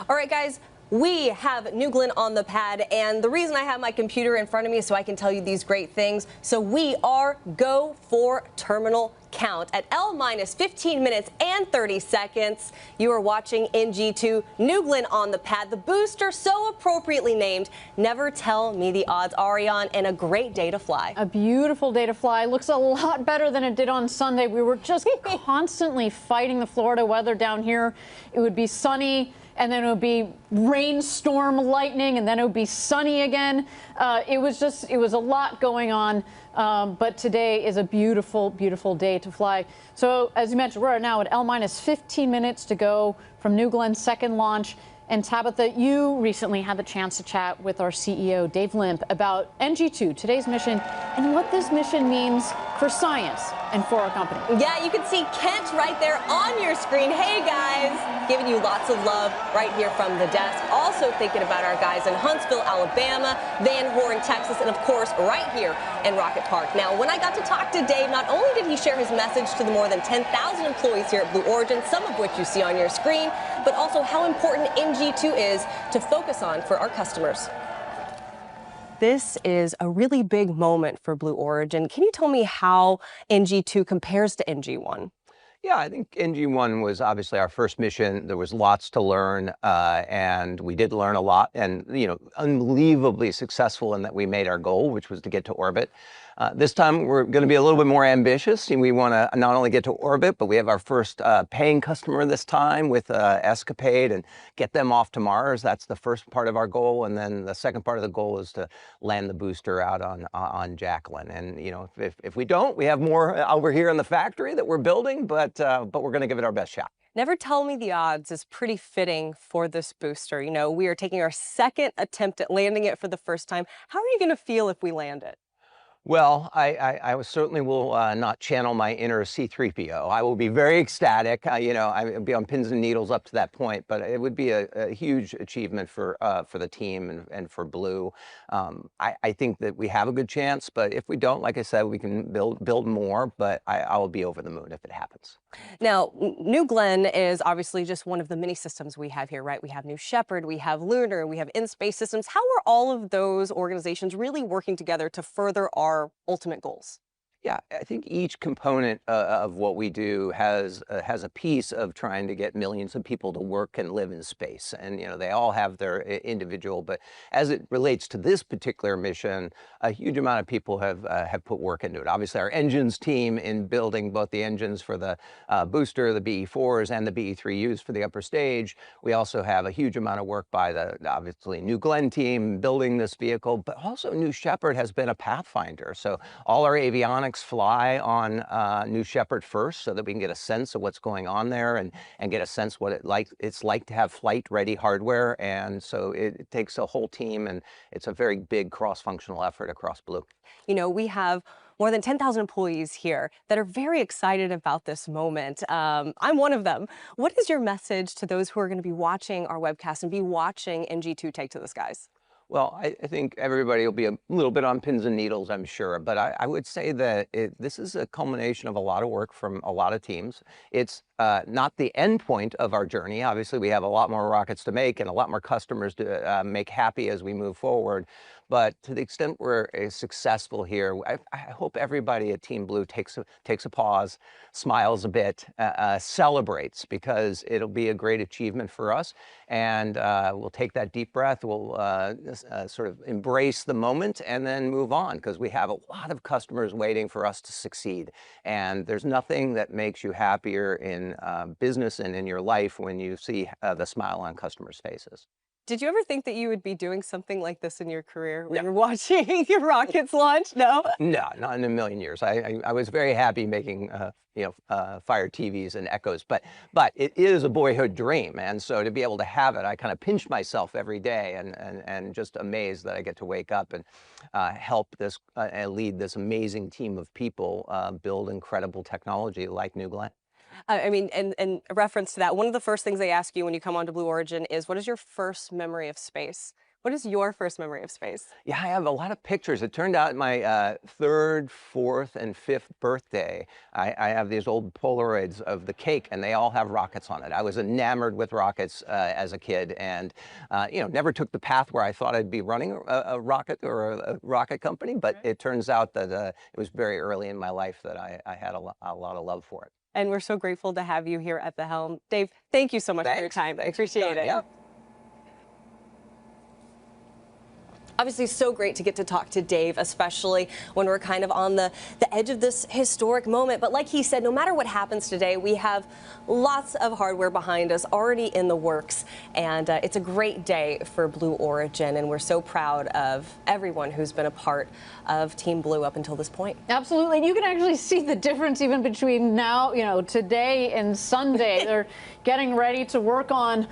All right, guys, we have New Glenn on the pad, and the reason I have my computer in front of me is so I can tell you these great things. So we are go for terminal count. At L-15 minutes and 30 seconds, you are watching NG2 New Glenn on the pad, the booster so appropriately named Never Tell Me the Odds, Ariane, and a great day to fly. A beautiful day to fly. Looks a lot better than it did on Sunday. We were just constantly fighting the Florida weather down here. It would be sunny, and then it would be rainstorm, lightning, and then it would be sunny again. It was a lot going on, but today is a beautiful, beautiful day to fly. So as you mentioned, we're now at L-15 minutes to go from New Glenn's second launch. And Tabitha, you recently had the chance to chat with our CEO, Dave Limp, about NG2, today's mission, and what this mission means for science and for our company. Yeah, you can see Kent right there on your screen. Hey, guys, giving you lots of love right here from the desk. Also thinking about our guys in Huntsville, Alabama, Van Horn, Texas, and of course, right here in Rocket Park. Now, when I got to talk to Dave, not only did he share his message to the more than 10,000 employees here at Blue Origin, some of which you see on your screen, but also how important NG2 is to focus on for our customers. This is a really big moment for Blue Origin. Can you tell me how NG2 compares to NG1? Yeah, I think NG1 was obviously our first mission. There was lots to learn, and we did learn a lot, and unbelievably successful in that we made our goal, which was to get to orbit. This time we're going to be a little bit more ambitious, and we want to not only get to orbit, but we have our first paying customer this time with Escapade and get them off to Mars. That's the first part of our goal, and then the second part of the goal is to land the booster out on Jacqueline. And if we don't, we have more over here in the factory that we're building, but we're going to give it our best shot. Never Tell Me the Odds is pretty fitting for this booster. We are taking our second attempt at landing it for the first time. How are you going to feel if we land it? Well, I certainly will not channel my inner C-3PO. I will be very ecstatic. I would be on pins and needles up to that point, but it would be a huge achievement for the team and for Blue. I think that we have a good chance, but if we don't, like I said, we can build more, but I will be over the moon if it happens. Now, New Glenn is obviously just one of the many systems we have here, right? We have New Shepard, we have Lunar, we have In-Space Systems. How are all of those organizations really working together to further our ultimate goals? Yeah, I think each component of what we do has a piece of trying to get millions of people to work and live in space, and they all have their individual. But as it relates to this particular mission, a huge amount of people have put work into it. Obviously, our engines team in building both the engines for the booster, the BE-4s, and the BE-3Us for the upper stage. We also have a huge amount of work by the obviously New Glenn team building this vehicle, but also New Shepard has been a pathfinder. So all our avionics folks fly on New Shepard first so that we can get a sense of what's going on there and get a sense what it's like to have flight-ready hardware. And so it takes a whole team, and it's a very big cross-functional effort across Blue. You know, we have more than 10,000 employees here that are very excited about this moment. I'm one of them. What is your message to those who are going to be watching our webcast and be watching NG2 take to the skies? Well, I think everybody will be a little bit on pins and needles, I'm sure. But I would say that this is a culmination of a lot of work from a lot of teams. It's not the end point of our journey. Obviously, we have a lot more rockets to make and a lot more customers to make happy as we move forward. But to the extent we're successful here, I hope everybody at Team Blue takes a pause, smiles a bit, celebrates, because it'll be a great achievement for us. And we'll take that deep breath, we'll sort of embrace the moment and then move on, because we have a lot of customers waiting for us to succeed. And there's nothing that makes you happier in business and in your life when you see the smile on customers' faces. Did you ever think that you would be doing something like this in your career when you're watching your rockets launch? No? No, not in a million years. I was very happy making Fire TVs and Echoes, but it is a boyhood dream, and so to be able to have it, I kind of pinch myself every day and just amazed that I get to wake up and help this and lead this amazing team of people build incredible technology like New Glenn. I mean, and a reference to that, one of the first things they ask you when you come onto Blue Origin is, what is your first memory of space? What is your first memory of space? Yeah, I have a lot of pictures. It turned out my third, fourth, and fifth birthday, I have these old Polaroids of the cake, and they all have rockets on it. I was enamored with rockets as a kid, and never took the path where I thought I'd be running a rocket or a rocket company, but it turns out that it was very early in my life that I had a lot of love for it. And we're so grateful to have you here at the helm. Dave, thank you so much for your time. I appreciate it. Yeah. Obviously, so great to get to talk to Dave, especially when we're kind of on the edge of this historic moment. But like he said, no matter what happens today, we have lots of hardware behind us already in the works. And it's a great day for Blue Origin. And we're so proud of everyone who's been a part of Team Blue up until this point. Absolutely. And you can actually see the difference even between now, today and Sunday. They're getting ready to work on,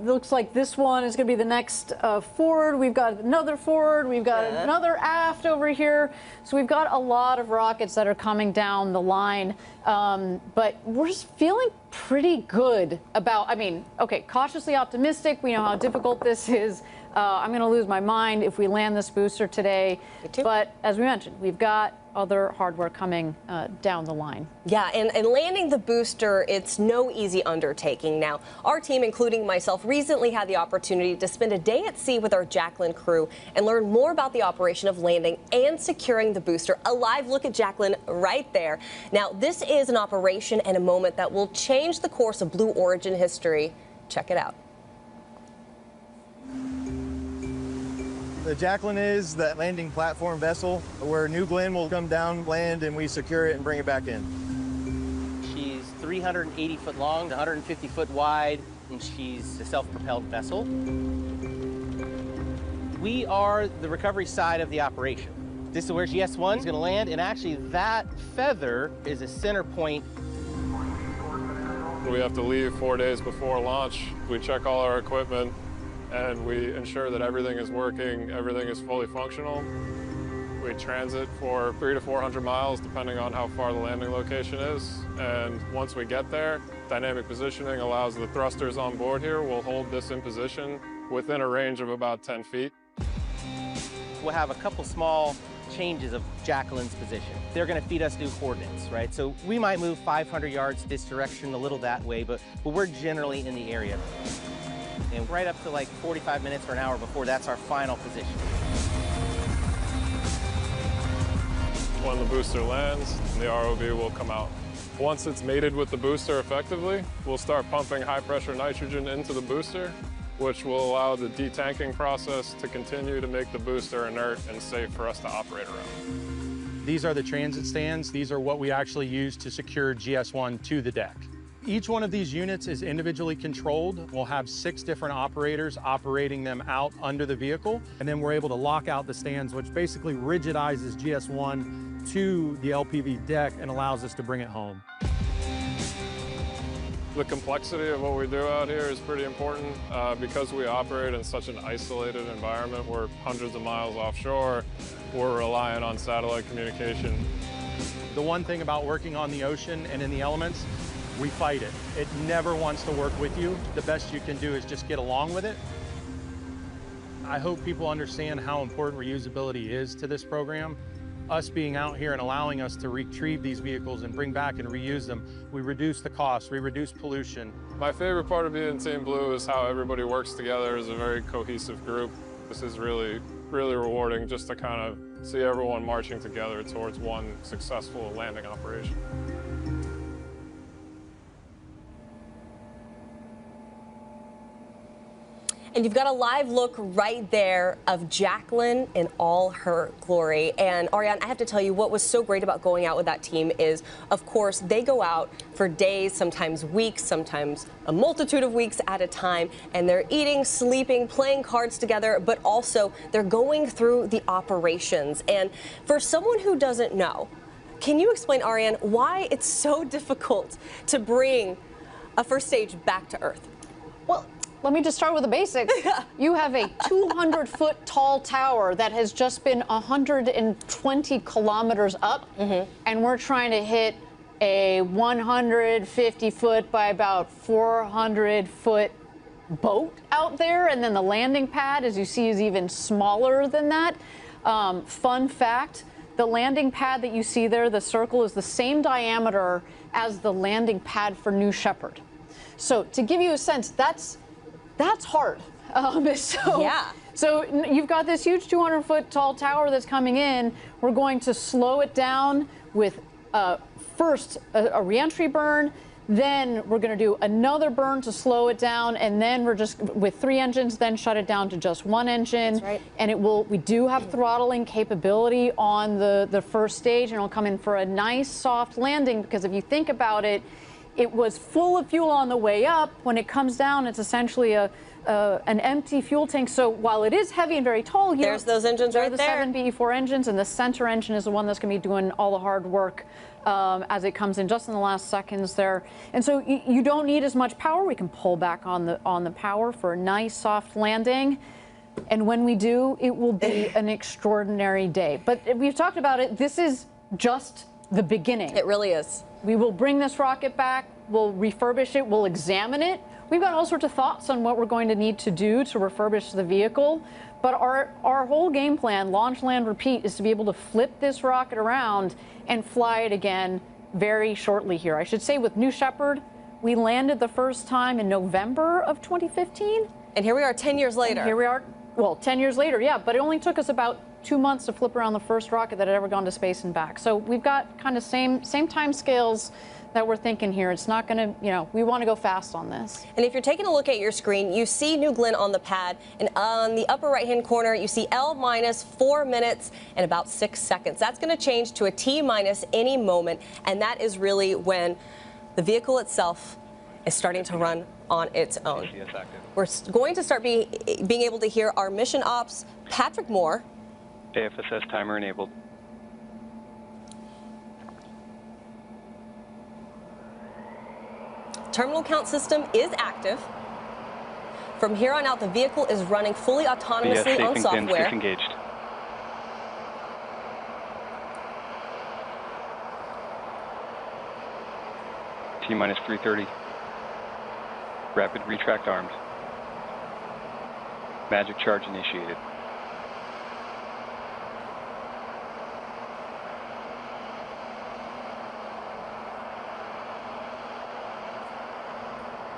looks like this one is going to be the next forward. We've got another forward, we've got another aft over here. So we've got a lot of rockets that are coming down the line. But we're just feeling pretty good about, okay, cautiously optimistic. We know how difficult this is. I'm going to lose my mind if we land this booster today. But as we mentioned, we've got other hardware coming down the line. Yeah, and landing the booster, it's no easy undertaking. Now, our team, including myself, recently had the opportunity to spend a day at sea with our Jacqueline crew and learn more about the operation of landing and securing the booster. A live look at Jacqueline right there. Now, this is an operation and a moment that will change the course of Blue Origin history. Check it out. The Jacqueline is that landing platform vessel where New Glenn will come down, land, and we secure it and bring it back in. She's 380 foot long, 150 foot wide, and she's a self-propelled vessel. We are the recovery side of the operation. This is where GS1 is going to land, and actually that feather is a center point. We have to leave 4 days before launch. We check all our equipment, and we ensure that everything is working, everything is fully functional. We transit for 300 to 400 miles, depending on how far the landing location is. And once we get there, dynamic positioning allows the thrusters on board here will hold this in position within a range of about 10 feet. We'll have a couple small changes of Jacqueline's position. They're going to feed us new coordinates, right? So we might move 500 yards this direction, a little that way, but we're generally in the area. And right up to like 45 minutes or an hour before, that's our final position. When the booster lands, the ROV will come out. Once it's mated with the booster effectively, we'll start pumping high-pressure nitrogen into the booster, which will allow the detanking process to continue to make the booster inert and safe for us to operate around. These are the transit stands. These are what we actually use to secure GS1 to the deck. Each one of these units is individually controlled. We'll have 6 different operators operating them out under the vehicle, and then we're able to lock out the stands, which basically rigidizes GS1 to the LPV deck and allows us to bring it home. The complexity of what we do out here is pretty important because we operate in such an isolated environment. We're hundreds of miles offshore. We're relying on satellite communication. The one thing about working on the ocean and in the elements, we fight it. It never wants to work with you. The best you can do is just get along with it. I hope people understand how important reusability is to this program. Us being out here and allowing us to retrieve these vehicles and bring back and reuse them, we reduce the cost, we reduce pollution. My favorite part of being Team Blue is how everybody works together as a very cohesive group. This is really, really rewarding just to kind of see everyone marching together towards one successful landing operation. And you've got a live look right there of Jacqueline in all her glory. And Ariane, I have to tell you, what was so great about going out with that team is, of course, they go out for days, sometimes weeks, sometimes a multitude of weeks at a time, and they're eating, sleeping, playing cards together, but also they're going through the operations. And for someone who doesn't know, can you explain, Ariane, why it's so difficult to bring a first stage back to Earth? Well, let me just start with the basics. You have a 200-foot tall tower that has just been 120 kilometers up, and we're trying to hit a 150-foot by about 400-foot boat out there, and then the landing pad, as you see, is even smaller than that. Fun fact, the landing pad that you see there, the circle, is the same diameter as the landing pad for New Shepard. So to give you a sense, that's hard. So you've got this huge 200-foot tall tower that's coming in. We're going to slow it down with first a reentry burn, then we're going to do another burn to slow it down, and then we're just with 3 engines, then shut it down to just 1 engine. That's right. And we do have throttling capability on the first stage, and it'll come in for a nice soft landing, because if you think about it, it was full of fuel on the way up. When it comes down, it's essentially an empty fuel tank. So while it is heavy and very tall, there's those engines right there. The 7 BE4 engines, and the center engine is the one that's going to be doing all the hard work as it comes in just in the last seconds there. And so you don't need as much power. We can pull back on the power for a nice soft landing. And when we do, it will be an extraordinary day. But we've talked about it. This is just the beginning. It really is. We will bring this rocket back, we'll refurbish it, we'll examine it. We've got all sorts of thoughts on what we're going to need to do to refurbish the vehicle. But our whole game plan, launch, land, repeat, is to be able to flip this rocket around and fly it again very shortly here. I should say with New Shepard, we landed the first time in November of 2015. And here we are 10 years later. And here we are, well, 10 years later, yeah, but it only took us about 2 months to flip around the first rocket that had ever gone to space and back. So we've got kind of same time scales that we're thinking here. It's not going to, we want to go fast on this. And if you're taking a look at your screen, you see New Glenn on the pad, and on the upper right-hand corner, you see L minus 4 minutes and about 6 seconds. That's going to change to a T minus any moment, and that is really when the vehicle itself is starting to run on its own. We're going to start being able to hear our mission ops, Patrick Moore. AFSS timer enabled. Terminal count system is active. From here on out, the vehicle is running fully autonomously on software. Engaged. T minus 330. Rapid retract armed. Magic charge initiated.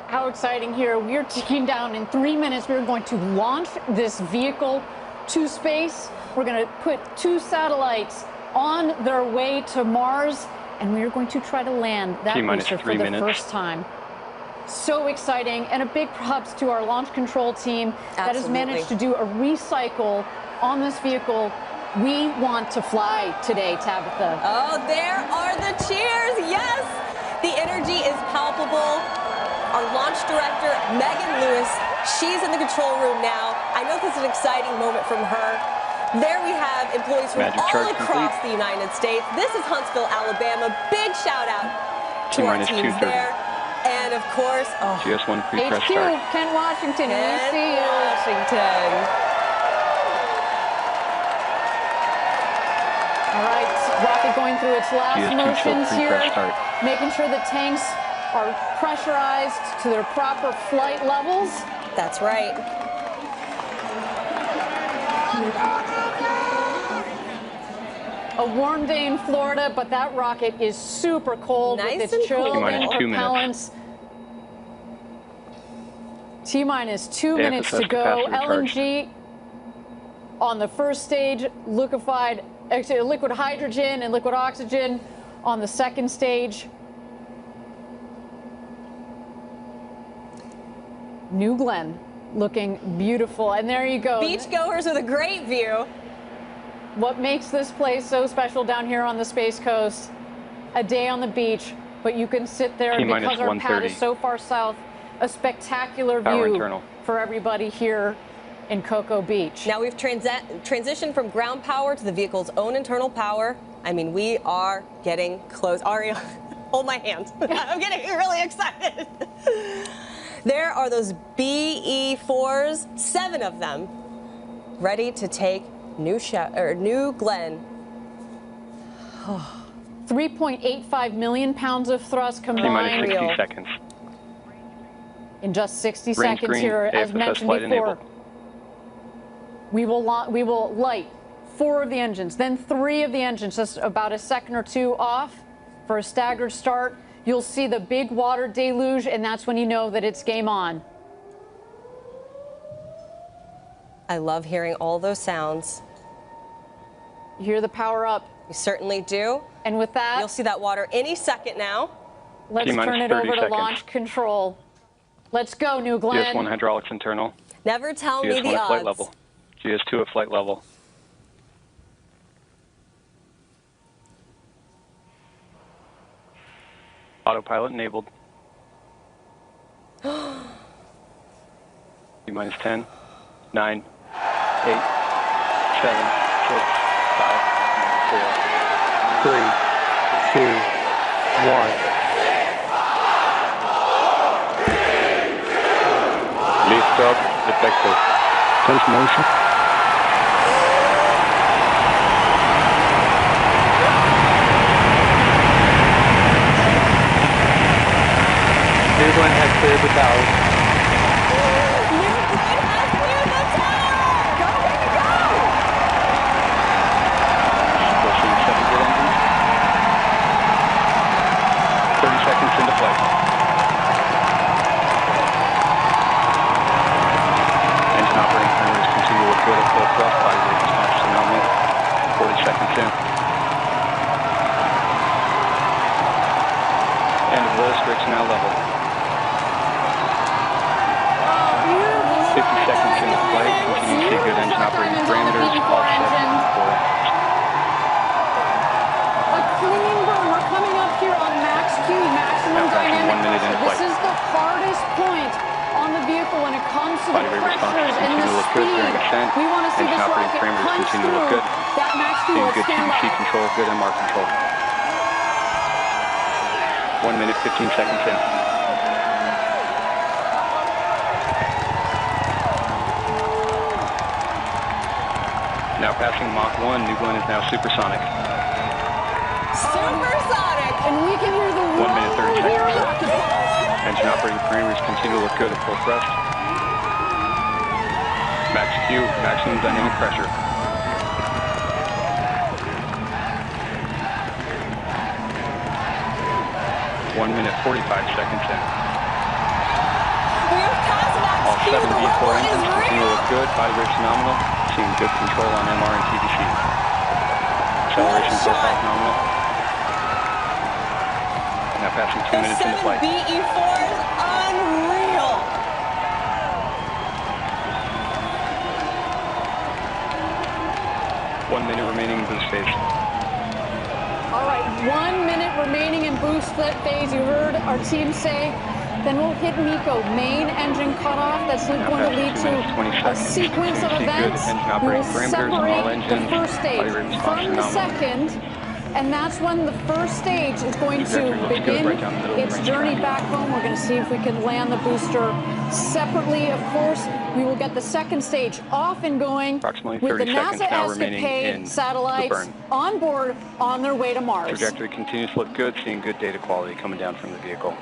How exciting here. We're ticking down in 3 minutes. We're going to launch this vehicle to space. We're going to put 2 satellites on their way to Mars, and we're going to try to land that booster for the first time. So exciting, and a big props to our launch control team that has managed to do a recycle on this vehicle. We want to fly today, Tabitha. Oh, there are the cheers. Yes, the energy energy is palpable. Our launch director, Megan Lewis, she's in the control room now. I know this is an exciting moment from her. There we have employees from all across the United States. This is Huntsville, Alabama. Big shout out to our teams there. And of course, GS1 pre-press HQ, start. Kent Washington, we Kent see you. Washington. All right, rocket going through its last GS2 motions here, pre-press start. making sure the tanks are pressurized to their proper flight levels. That's right. A warm day in Florida, but that rocket is super cold Nice with its and chilled cool. in propellants. T-minus 2 minutes to go. LNG on the first stage, liquefied, actually liquid hydrogen and liquid oxygen on the second stage. New Glenn looking beautiful. And there you go. Beachgoers with a great view. What makes this place so special down here on the Space Coast? A day on the beach, but you can sit there because our pad is so far south. A spectacular view for everybody here in Cocoa Beach. Now we've transitioned from ground power to the vehicle's own internal power. I mean, we are getting close. Ariel, hold my hand. I'm getting really excited. There are those BE-4s, 7 of them, ready to take New Glenn. 3.85 million pounds of thrust combined. 60 seconds. In just 60 Range seconds green, here, as AFSS mentioned flight before. enabled. We will light 4 of the engines, then 3 of the engines, just about a second or 2 off for a staggered start. You'll see the big water deluge, and that's when you know that it's game on. I love hearing all those sounds. You hear the power up. You certainly do. And with that, you'll see that water any second now. Let's turn it over to launch control. Let's go, New Glenn. GS1 hydraulics internal. Never tell me the GS1 at flight odds. level. GS2 at flight level. Autopilot enabled. T-minus 10, 9, 8, 7, 6, 5, 4, 3, 2, 1. Lift up, detector. Sense motion. New Glenn has cleared the tower. Pushing 7 good engines. 30 seconds into flight. Engine operating parameters continue with good at full thrust. Body rate response to nominal. 40 seconds in. End of low stretch now level. 50 seconds into flight. Continue to see good engine operating parameters. A clean burn. We're coming up here on max Q, maximum dynamic pressure. This is the hardest point on the vehicle when it comes to the pressures and the speed. We want to see this rocket punch through that max Q. Good TDC control, good MR control. 1 minute, 15 seconds in. Now passing Mach 1, New Glenn is now supersonic. Supersonic! And we can hear the 1 minute, 30 seconds. Engine operating parameters continue to look good at full thrust. Max Q, maximum dynamic pressure. 1 minute, 45 seconds in. We have passed max All Q. 7 The V4 level engines is continue to real. look good. Body rate's nominal. Seeing good control on MR and TDC. Acceleration profile nominal. Now passing 2 minutes into flight. BE-4s, unreal. One minute remaining in boost phase. All right, 1 minute remaining in boost phase, you heard our team say. Then we'll hit MECO, main engine cutoff. That's going to lead to a sequence of events. We will separate the first stage from the second, and that's when the first stage is going to begin its journey back home. We're going to see if we can land the booster separately. Of course, we will get the second stage off and going with the NASA Escapade satellites on board on their way to Mars. Trajectory continues to look good, seeing good data quality coming down from the vehicle.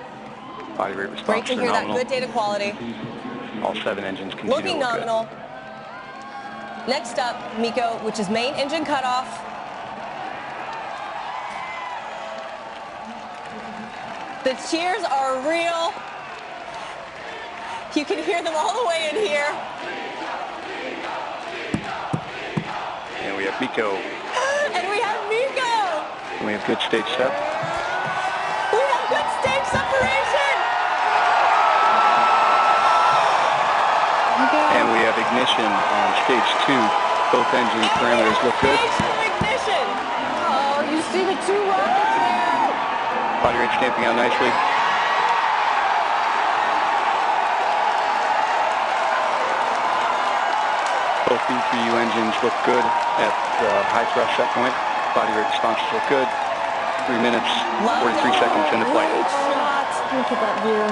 Body rate response Great to hear that. Good data quality. All 7 engines continue Looking to look nominal. good. Next up, MECO, which is main engine cutoff. The cheers are real. You can hear them all the way in here. And we have MECO. And we have MECO. And we have good stage set. We have good stage separation. And we have ignition on stage 2. Both engine parameters look good. Ignition. Oh, you see the 2 rockets there. Body rate stamping out nicely. Both B3U engines look good at the high thrust set point. Body rate responses look good. 3 minutes, 43 seconds into flight. Look at that view.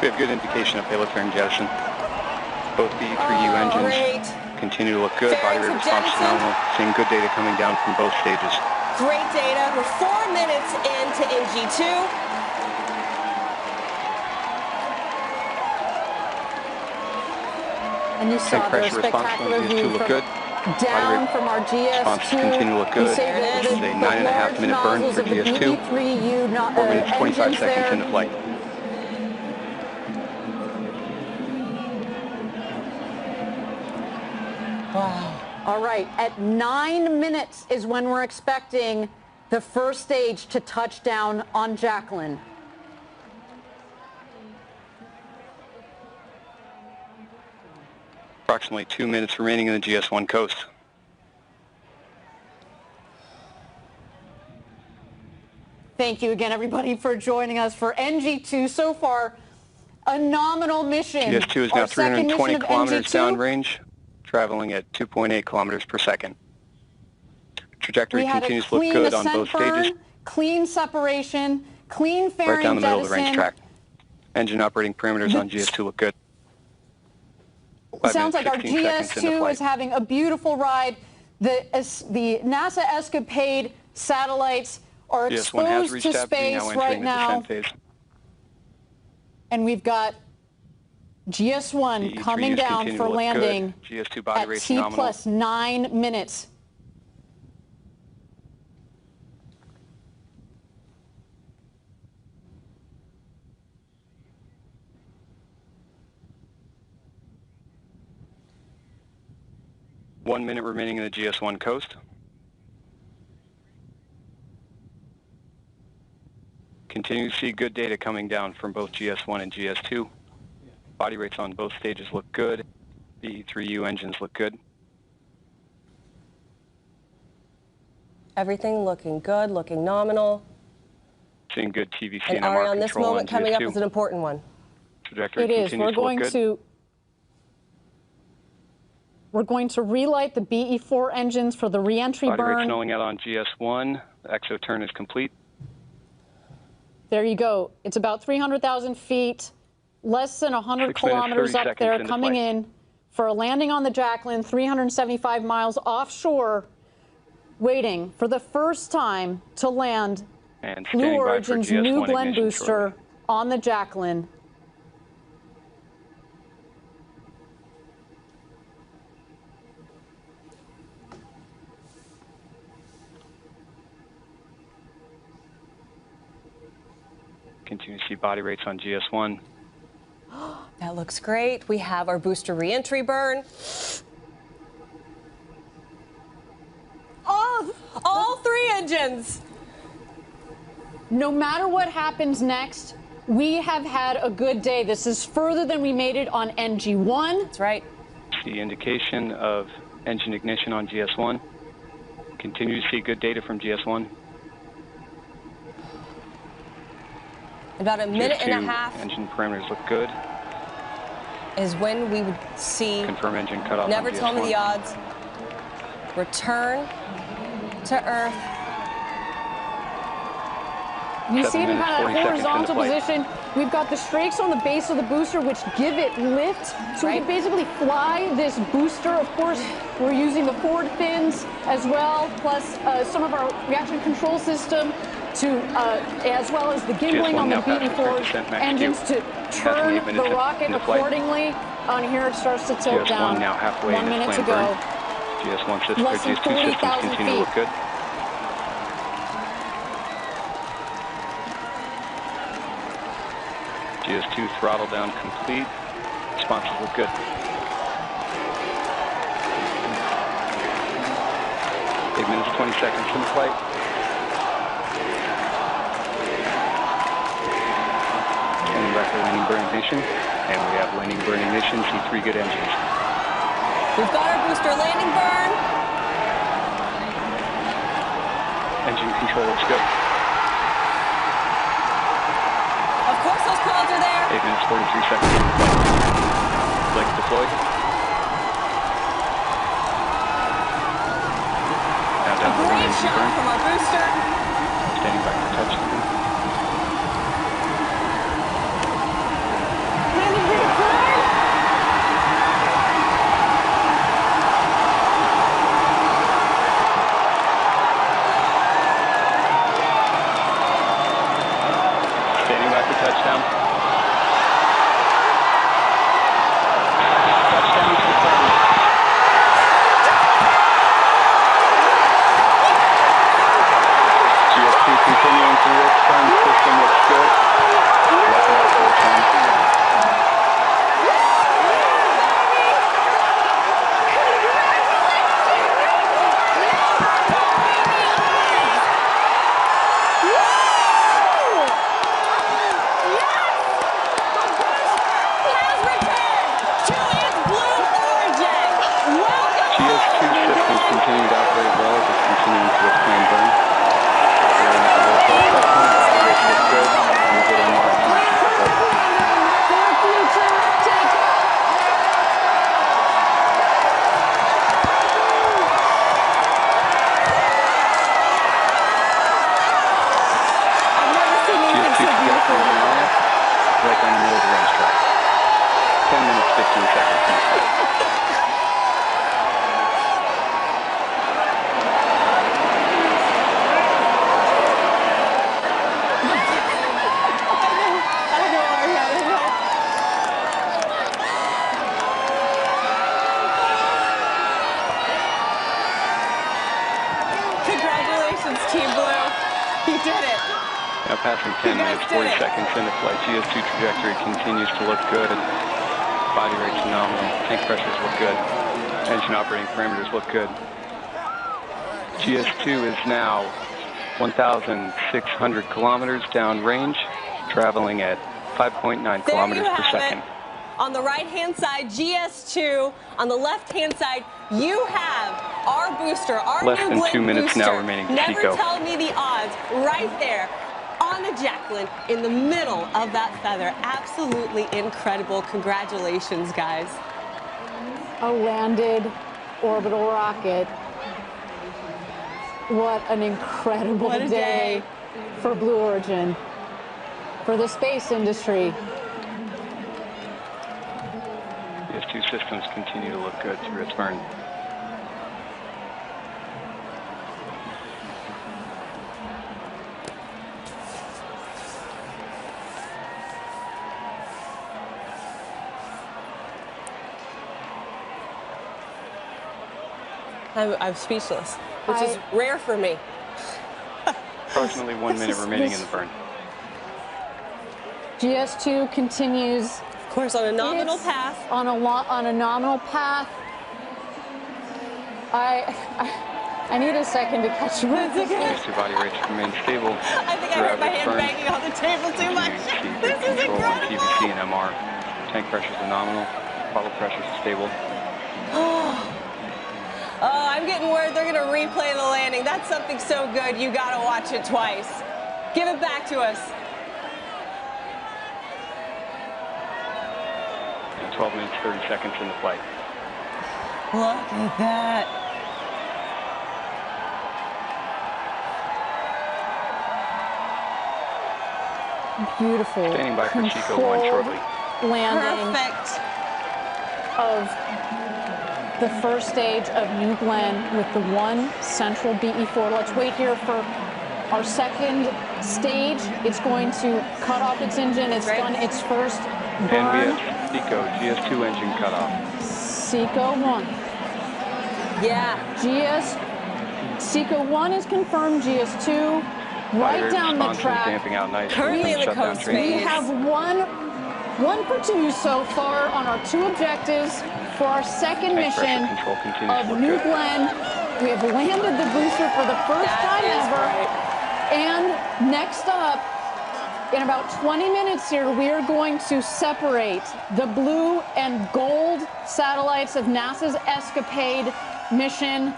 We have good indication of payload fairing jettison. Both B3U engines continue to look good. Body rate response is nominal. Seeing good data coming down from both stages. Great data. We're 4 minutes into NG2. And you saw the spectacular view from down from our GS2. Continue to look good. This is a 9.5 minute burn for GS2. 4 minutes, 25 seconds into flight. Wow. All right, at 9 minutes is when we're expecting the first stage to touch down on Jacqueline. Approximately 2 minutes remaining in the GS1 coast. Thank you again, everybody, for joining us for NG2. So far, a nominal mission. GS2 is now 320 kilometers downrange, traveling at 2.8 kilometers per second. Trajectory continues to look good on both stages. Clean separation, clean fairing right down the middle of the range jettison. track. Engine operating parameters on GS2 look good. It sounds like our GS2 is having a beautiful ride. The NASA Escapade satellites are exposed to space right now. And we've got GS1 coming down for landing at T plus 9 minutes. One minute remaining in the GS1 coast. Continue to see good data coming down from both GS1 and GS2. Body rates on both stages look good. The B3U engines look good. Everything looking good, looking nominal. Seeing good TVC and and Ari, MR on this control moment on coming up GS2. is an important one. Trajectory It is. continues to look good. We're going to relight the BE4 engines for the reentry Body burn. rate snowing out on GS1. The exo turn is complete. There you go. It's about 300,000 feet, less than 100 6 minutes, kilometers 30 up there, seconds into coming flight. in for a landing on the Jacqueline, 375 miles offshore, waiting for the first time to land And Blue standing by for Origin's GS1 New Glenn ignition booster shortly. on the Jacqueline. Continue to see body rates on GS1. That looks great. We have our booster reentry burn. All 3 engines. No matter what happens next, We have had a good day. This is further than we made it on NG1. That's right. See indication of engine ignition on GS1. Continue to see good data from GS1. About a minute and a GS2 half engine parameters look good. is when we would see. Confirm engine cutoff. Never on tell me GS1. the odds. Return to Earth. You 7 see it in minutes, kind of 40 seconds horizontal into flight. position. We've got the strakes on the base of the booster, which give it lift. So we can basically fly this booster. Of course, we're using the forward fins as well, plus some of our reaction control system to, as well as the gimbling GS1 on the now beating passing forward 30% max engines Q. to turn 8 minutes the rocket into flight. accordingly. On here, it starts to tilt GS1 down. now halfway 1 in its minute to planned go. burn. GS1 system, Less than GS2 systems 40,000 continue to look good. GS2 throttle down complete. Responses look good. Eight minutes, 20 seconds in flight. Turning back to landing burn ignition. And we have landing burn ignition. See 3 good engines. We've got our booster landing burn. Engine control looks good. Of course those quads are there. 8 minutes, 43 seconds in flight. Legs deployed. Now A down to great engine shot burn. from our booster. Standing by for touchdown. Landing gear deployed. Standing by for touchdown. Touchdown confirmed. GS2 continuing to work. Burn system looks good. Weapon operation. GS2 systems continue to operate well as it's continuing to its planned burn. Operating at the low thrust set point, operation looks good, and good on Mars. GS2 trajectory is now like on the middle of the racetrack. 10 minutes, 15 seconds in flight. Congratulations, Team Blue. You did it. Now passing 10 minutes, 40 seconds into flight. GS2 trajectory continues to look good. Body rate's phenomenal. Tank pressures look good. Engine operating parameters look good. GS2 is now 1,600 kilometers downrange, traveling at 5.9 kilometers per second. On the right-hand side, GS2. On the left-hand side, you have our booster, our Less new than Blink 2 minutes booster. now remaining to Never Chico. tell me the odds. Right there on the Jacqueline, in the middle of that feather. Absolutely incredible. Congratulations, guys. A landed orbital rocket. What an incredible What a day. for Blue Origin, for the space industry. GS2 systems continue to look good through its burn. I'm speechless, which is rare for me. Approximately 1 minute remaining in the burn. GS2 continues. Of course, on a nominal path. On a nominal path. I need a second to catch my GS2 body rates remain stable. I think I heard my hand banging on the table too much. This 1 TVC and MR. Tank pressures are nominal. Bottle pressures are stable. Oh, I'm getting word they're going to replay the landing. That's something so good, you got to watch it twice. Give it back to us. 12 minutes, 30 seconds in the flight. Look at that. Beautiful. Standing by for Chico 1 shortly. Landing of the first stage of New Glenn with the one central BE4. Let's wait here for our second stage. It's going to cut off its engine. It's done its first burn. NBS Seco GS2 engine cutoff. Seco 1. Yeah. Seco 1 is confirmed. GS2 right down the track. Damping out nice. Currently in the coast We have one for two so far on our two objectives for our second mission of New Glenn. We have landed the booster for the first time ever. And next up, in about 20 minutes here, we are going to separate the blue and gold satellites of NASA's Escapade mission.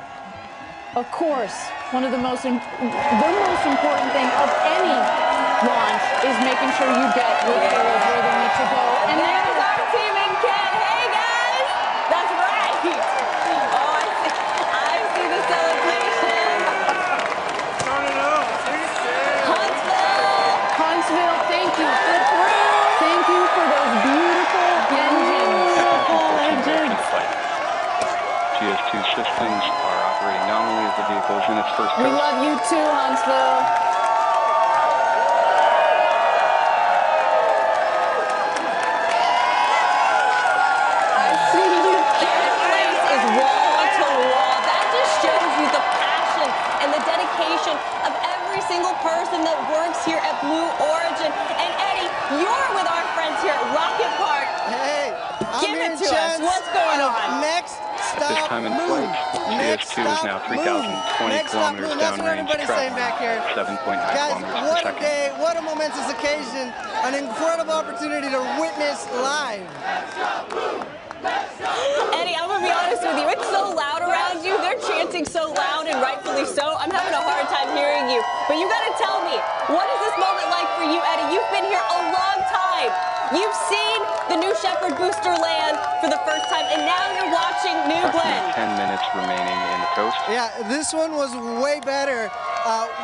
Of course, the most important thing of any launch is making sure you get your payload where they need to go. And there's our team in Ken. Hey guys, that's right. Oh, I see the celebration. Huntsville, thank you. Thank you for those beautiful engines. GS2 systems are operating nominally as the vehicle is in its first We coast. love you too, Huntsville. Of every single person that works here at Blue Origin. And Eddie, you're with our friends here at Rocket Park. Hey, give it to us. What's going on? Next stop, At this time in flight, GS2 is now 3,020 kilometers downrange, tracking 7.9 Guys, kilometers per what a second. day, what a momentous occasion, an incredible opportunity to witness live. Eddie, I'm going to be honest with you. It's so loud around you. They're chanting so loud, and rightfully so. I'm having a hard time hearing you. But you got to tell me, what is this moment like for you, Eddie? You've been here a long time. You've seen the New Shepard booster land for the first time, and now you're watching New Glenn. 10 minutes remaining in the coast. Yeah, this one was way better.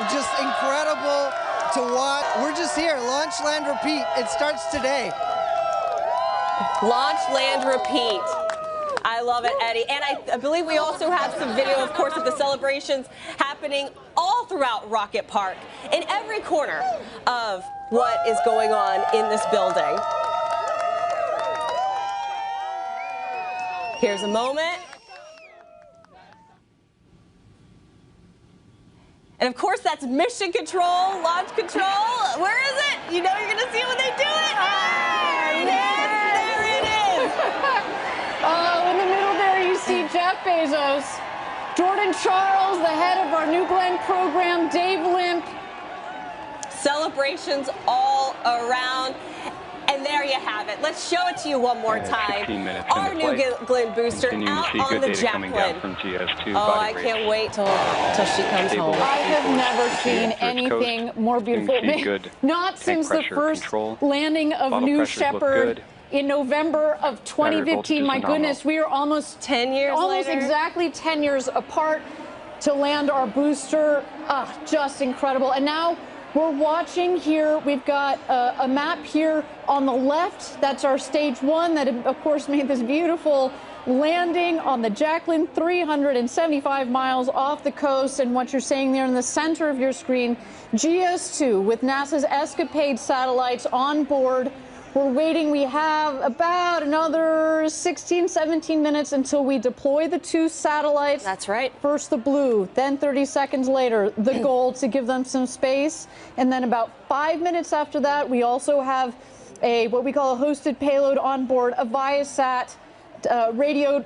Just incredible to watch. We're just here. Launch, land, repeat. It starts today. Launch, land, repeat. I love it, Eddie. And I believe we also have some video, of course, of the celebrations happening all throughout Rocket Park, in every corner of what is going on in this building. Here's a moment. And of course, that's mission control, launch control. Where is it? You know you're going to see it when they do it. There it is. Oh, in the middle there, you see Jeff Bezos, Jordan Charles, the head of our New Glenn program, Dave Limp. Celebrations all around. And there you have it. Let's show it to you one more time. Our New Glenn booster out on the Jacqueline. Oh, I can't wait till she comes home. I have never seen anything more beautiful. Not since the first landing of New Shepard in November of 2015. My goodness, we are almost 10 years almost later. Exactly 10 years apart to land our booster. Just incredible. And now we're watching here. We've got a map here on the left. That's our stage one that, of course, made this beautiful landing on the Jacqueline, 375 miles off the coast. And what you're seeing there in the center of your screen, GS2 with NASA's Escapade satellites on board. We're waiting. We have about another 16, 17 minutes until we deploy the two satellites. That's right. First the blue, then 30 seconds later, the gold to give them some space. And then about 5 minutes after that, we also have what we call a hosted payload on board, a Viasat radio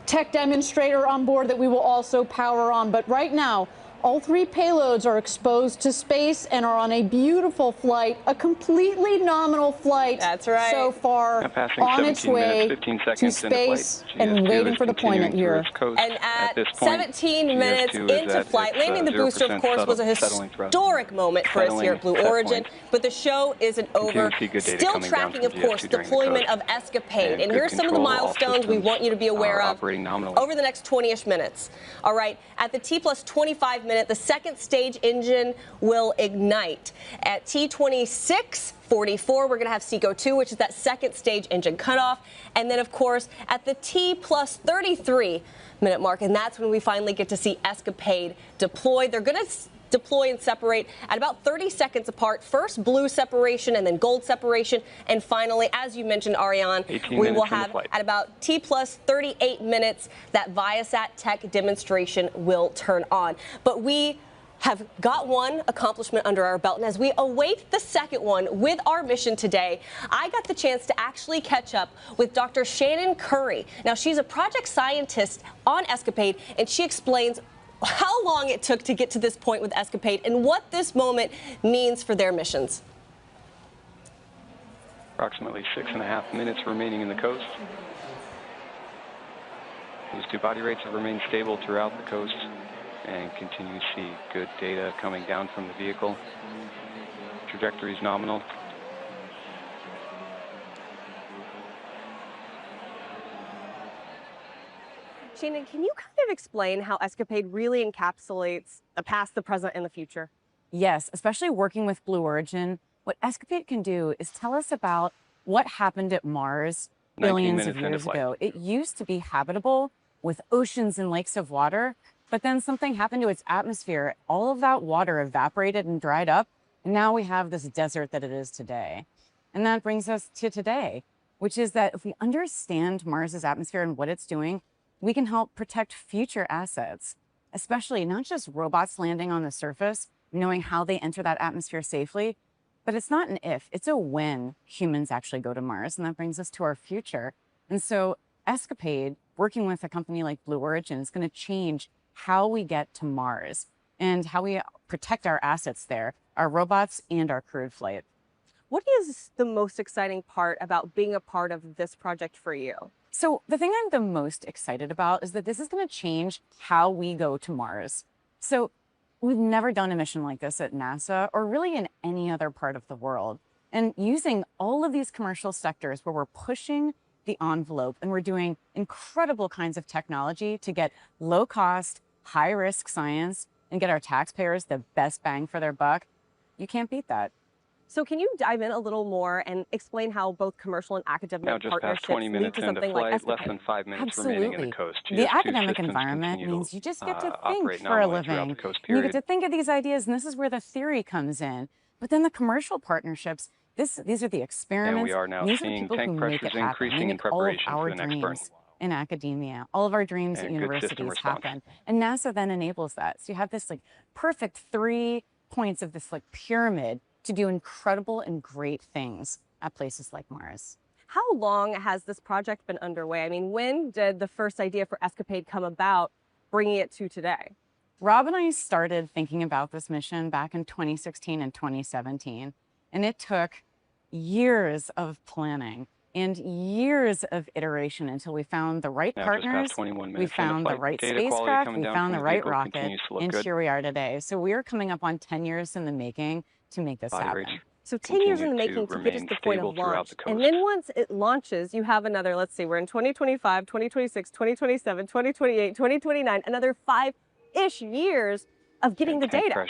tech demonstrator on board that we will also power on. But right now, All 3 payloads are exposed to space and are on a beautiful flight, a completely nominal flight. That's right. So far on its way to space and waiting for deployment here. And at 17 minutes into flight, landing the booster, of course, was a historic moment for us here at Blue Origin. But the show isn't over. Still tracking, of course, deployment of Escapade. And here's some of the milestones we want you to be aware of over the next 20-ish minutes. All right, at the T+25 minute, the second stage engine will ignite. At T26:44, we're going to have SECO 2, which is that second stage engine cutoff. And then, of course, at the T+33 minute mark, and that's when we finally get to see Escapade deploy. They're going to deploy and separate at about 30 seconds apart. First blue separation and then gold separation. And finally, as you mentioned, Ariane, we will have at about T+38 minutes that Viasat Tech demonstration will turn on. But we have got one accomplishment under our belt, and as we await the second one with our mission today, I got the chance to actually catch up with Dr. Shannon Curry. Now, she's a project scientist on Escapade, and she explains how long it took to get to this point with Escapade and what this moment means for their missions. Approximately 6.5 minutes remaining in the coast. These 2 body rates have remained stable throughout the coast and continue to see good data coming down from the vehicle. Trajectory is nominal. Shannon, can you kind of explain how Escapade really encapsulates the past, the present, and the future? Yes, especially working with Blue Origin. What Escapade can do is tell us about what happened at Mars billions of years ago. It used to be habitable with oceans and lakes of water, but then something happened to its atmosphere. All of that water evaporated and dried up, and now we have this desert that it is today. And that brings us to today, which is that if we understand Mars's atmosphere and what it's doing, we can help protect future assets, especially not just robots landing on the surface, knowing how they enter that atmosphere safely, but it's not an if, it's a when humans actually go to Mars, and that brings us to our future. And so Escapade, working with a company like Blue Origin, is going to change how we get to Mars and how we protect our assets there, our robots and our crewed flight. What is the most exciting part about being a part of this project for you? So the thing I'm the most excited about is that this is going to change how we go to Mars. So we've never done a mission like this at NASA or really in any other part of the world. And using all of these commercial sectors where we're pushing the envelope and we're doing incredible kinds of technology to get low cost, high risk science and get our taxpayers the best bang for their buck, you can't beat that. So can you dive in a little more and explain how both commercial and academic now just partnerships past 20 minutes lead to into something flight, like less than 5 minutes remaining in the coast. The academic environment means you just get to think for a living. You get to think of these ideas, and this is where the theory comes in. But then the commercial partnerships, these are the experiments. And we are now these seeing are the people tank who make pressures it happen. increasing in preparation for the next burn. In academia, all of our dreams at universities happen, and NASA then enables that. So you have this like perfect 3 points of this like pyramid to do incredible and great things at places like Mars. How long has this project been underway? I mean, when did the first idea for Escapade come about, bringing it to today? Rob and I started thinking about this mission back in 2016 and 2017, and it took years of planning and years of iteration until we found the right partners, we found the right spacecraft, we found the right rocket, and here we are today. So we are coming up on 10 years in the making to make this happen. So 10 years in the making to get us to the point of launch. And then once it launches, you have another, let's see, we're in 2025, 2026, 2027, 2028, 2029, another 5-ish years of getting the data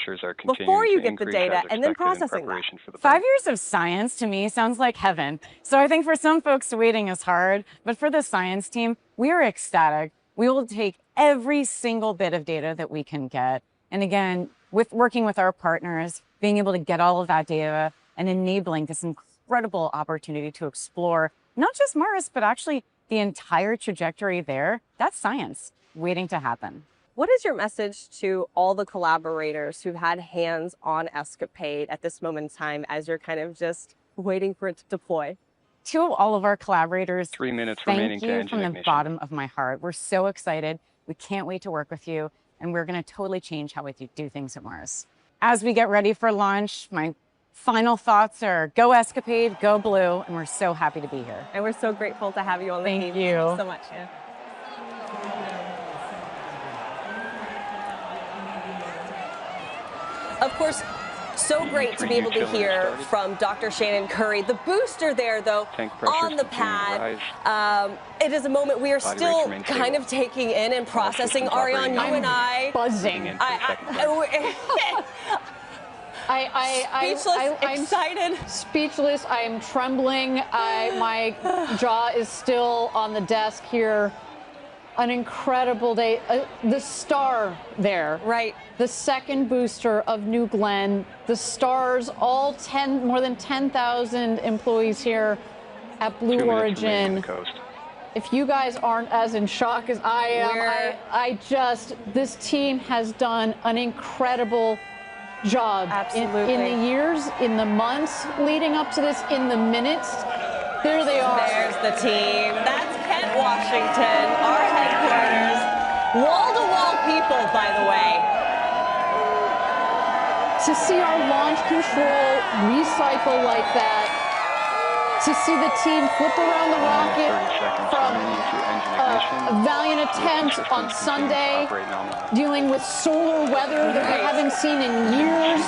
before you get the data and then processing that. 5 years of science to me sounds like heaven. So I think for some folks waiting is hard, but for the science team, we are ecstatic. We will take every single bit of data that we can get. And again, with working with our partners, being able to get all of that data and enabling this incredible opportunity to explore not just Mars, but actually the entire trajectory there, that's science waiting to happen. What is your message to all the collaborators who've had hands on Escapade at this moment in time as you're kind of just waiting for it to deploy? To all of our collaborators, 3 minutes remaining to engine ignition. Thank you from the bottom of my heart. We're so excited. We can't wait to work with you. and we're going to totally change how we do things at Mars. As we get ready for launch, my final thoughts are go Escapade, go Blue, and we're so happy to be here. And we're so grateful to have you on the team. Thank you. Thank you so much. Yeah. Of course, so great to be able to hear from Dr. Shannon Curry. The booster there, though, on the pad. It is a moment we are still kind of taking in and processing. Ariane, you and I. Buzzing. I'm excited. Speechless. I am trembling. My jaw is still on the desk here. An incredible day. The star there. Right. The second booster of New Glenn. The stars, all more than 10,000 employees here at Blue Origin. If you guys aren't as in shock as I am, this team has done an incredible job. Absolutely. In the years, in the months leading up to this, in the minutes. There they are. There's the team. That's Kent, Washington, our headquarters. Wall-to-wall people, by the way. To see our launch control recycle like that, to see the team flip around the rocket from a valiant attempt on Sunday, dealing with solar weather that we haven't seen in years.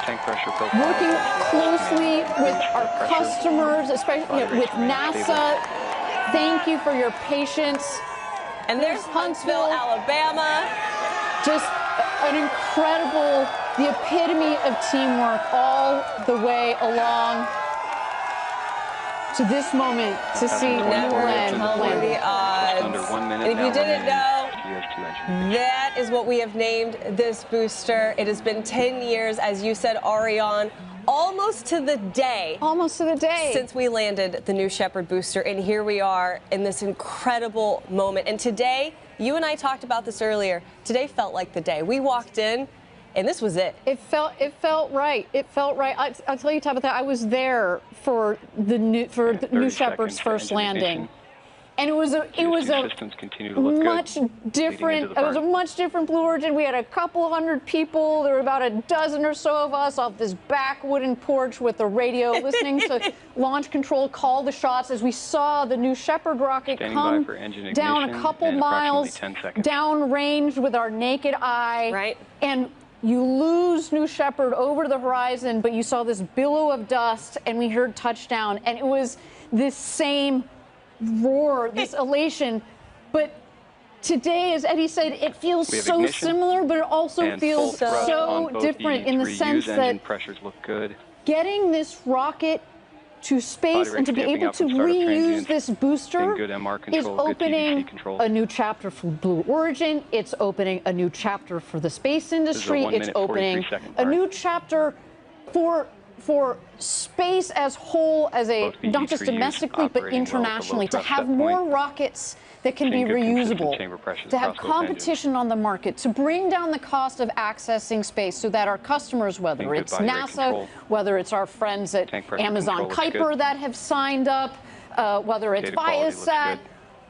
Working closely with our customers, especially with NASA. Thank you for your patience. And there's Huntsville, Alabama. Just an incredible, the epitome of teamwork all the way along to this moment to see New Glenn land. The odds. And if you didn't know, that is what we have named this booster. It has been 10 years, as you said, Ariane, almost to the day. Almost to the day. Since we landed the New Shepard booster, and here we are in this incredible moment. And today, you and I talked about this earlier, today felt like the day. We walked in, and this was it. It felt right. It felt right. I'll tell you, Tabitha, I was there for the New Shepard's first landing. And it was a much different Blue Origin. We had a couple hundred people. There were about a dozen or so of us off this back wooden porch with the radio, listening to launch control call the shots as we saw the New Shepard rocket come down a couple miles downrange with our naked eye. Right. And you lose New Shepard over the horizon, but you saw this billow of dust, and we heard touchdown, and it was this same roar, this elation. But today, as Eddie said, it feels so similar, but it also feels so different in the sense that pressures look good. Getting this rocket to space and to be able to reuse this booster is opening a new chapter for Blue Origin. It's opening a new chapter for the space industry. It's opening a new chapter for space as whole, as not just domestically but internationally, to have more rockets that can be reusable, to have competition on the market, to bring down the cost of accessing space so that our customers, whether it's NASA, whether it's our friends at Amazon Kuiper that have signed up, whether it's Viasat,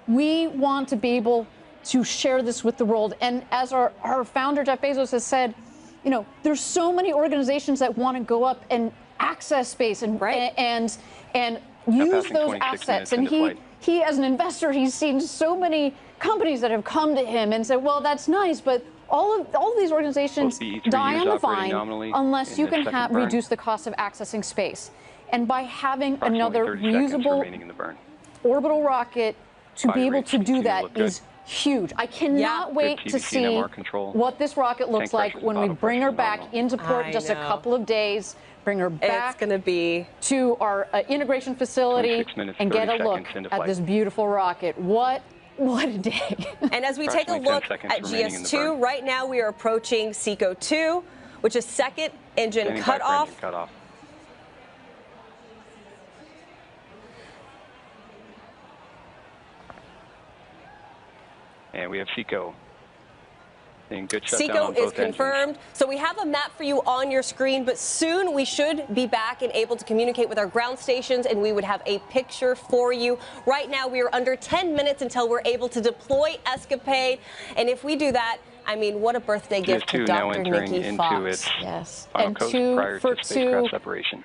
we want to be able to share this with the world. And as our founder, Jeff Bezos, has said, you know, there's so many organizations that want to go up and access space and use those assets. And he, as an investor, he's seen so many companies that have come to him and said, well, that's nice, but all of these organizations die on the vine unless you can reduce the cost of accessing space. And by having another reusable orbital rocket to be able to do that is huge. I cannot wait to see what this rocket looks like when we bring her back into port in just a couple of days. Bring her back to our integration facility and get a look at this beautiful rocket. What a day. And as we take a look at GS2, right now we are approaching SECO 2, which is second engine cutoff. And we have SECO Good shutdown Seco on is both confirmed. engines. So we have a map for you on your screen, but soon we should be back and able to communicate with our ground stations, and we would have a picture for you. Right now, we are under 10 minutes until we're able to deploy Escapade. And if we do that, I mean, what a birthday gift to Dr. Nikki Fox. Yes. Final And coast two prior for to spacecraft two. separation.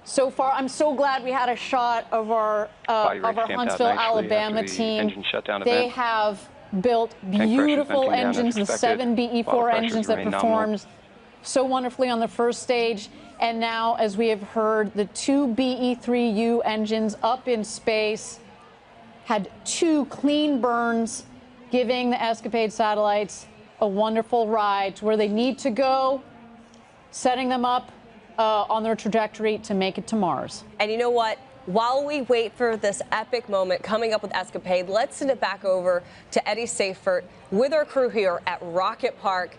So far, I'm so glad we had a shot of our Huntsville, Alabama team. They have built beautiful engines, the 7 BE4 engines that performed so wonderfully on the first stage. And now, as we have heard, the 2 BE3U engines up in space had 2 clean burns, giving the Escapade satellites a wonderful ride to where they need to go, setting them up on their trajectory to make it to Mars. And you know what? While we wait for this epic moment coming up with Escapade, let's send it back over to Eddie Seifert with our crew here at Rocket Park.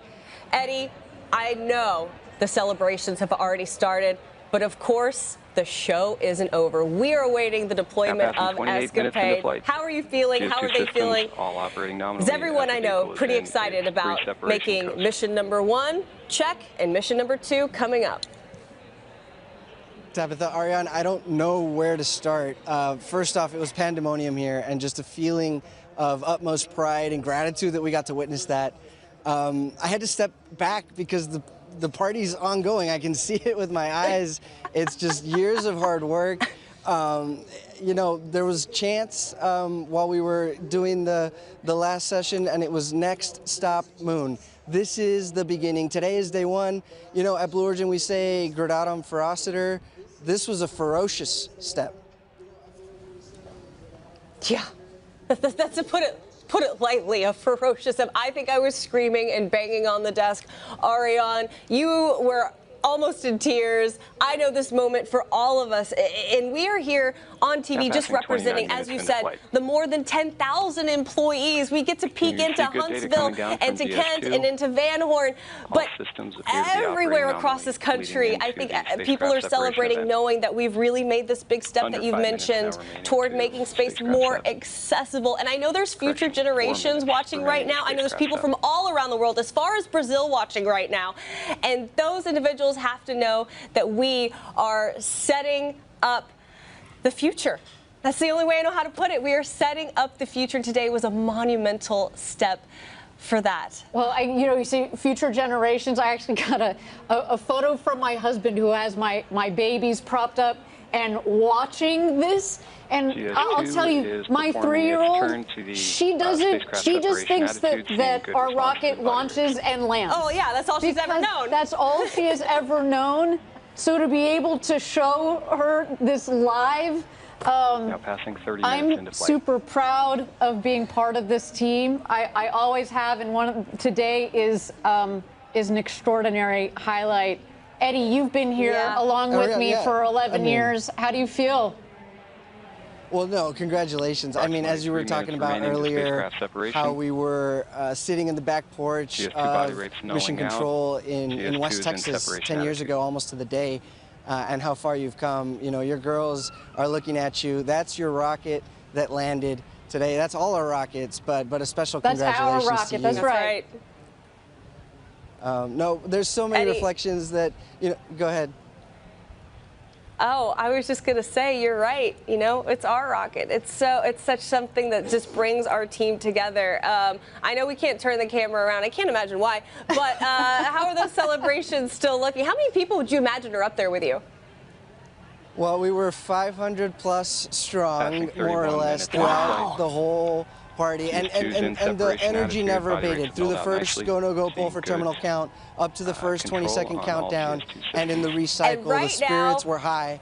Eddie, I know the celebrations have already started, but of course, the show isn't over. We are awaiting the deployment of Escapade. How are you feeling? How are they feeling? All operating nominally. Is everyone I know pretty excited about making mission number 1 check and mission number 2 coming up? Tabitha, Ariane, I don't know where to start. First off, it was pandemonium here and just a feeling of utmost pride and gratitude that we got to witness that. I had to step back because the party's ongoing. I can see it with my eyes. It's just years of hard work. You know, there was chants while we were doing the last session, and it was next stop moon. This is the beginning. Today is day 1. You know, at Blue Origin we say gradatum ferociter. This was a ferocious step. Yeah, that's to put it lightly, a ferocious step. I think I was screaming and banging on the desk. Ariane, you were almost in tears. I know this moment for all of us, and we are here on TV just representing, as you said, the more than 10,000 employees. We get to peek into Huntsville and to Kent and into Van Horn, but everywhere across this country, I think people are celebrating knowing that we've really made this big step that you've mentioned toward making space more accessible. And I know there's future generations watching right now. I know there's people from all around the world, as far as Brazil, watching right now. And those individuals have to know that we are setting up the future. That's the only way I know how to put it. We are setting up the future. Today was a monumental step for that. Well, you know, you see future generations. I actually got a photo from my husband who has my babies propped up and watching this. And I'll tell you, my 3-year-old, she doesn't. She just thinks that our rocket launches and lands. Oh yeah, that's all she's ever known. That's all she has ever known. So to be able to show her this live, now passing 30 minutes into I'm flight. super proud of being part of this team. I always have, and today is an extraordinary highlight. Eddie, you've been here along with me for 11 years. How do you feel? Well, no, congratulations. I mean, as you were talking about earlier, how we were sitting in the back porch of Mission Control in West Texas 10 years ago, almost to the day, and how far you've come. You know, your girls are looking at you. That's your rocket that landed today. That's all our rockets, but a special congratulations to you. That's our rocket, that's right. No, there's so many reflections that, you know, go ahead. Oh, I was just going to say, you're right. You know, it's our rocket. It's such something that just brings our team together. I know we can't turn the camera around. I can't imagine why. But how are those celebrations still looking? How many people would you imagine are up there with you? Well, we were 500 plus strong, more or less, throughout the whole party, and the energy never abated through the first go-no-go poll for terminal count up to the first 20-second countdown, and in the recycle, the spirits were high.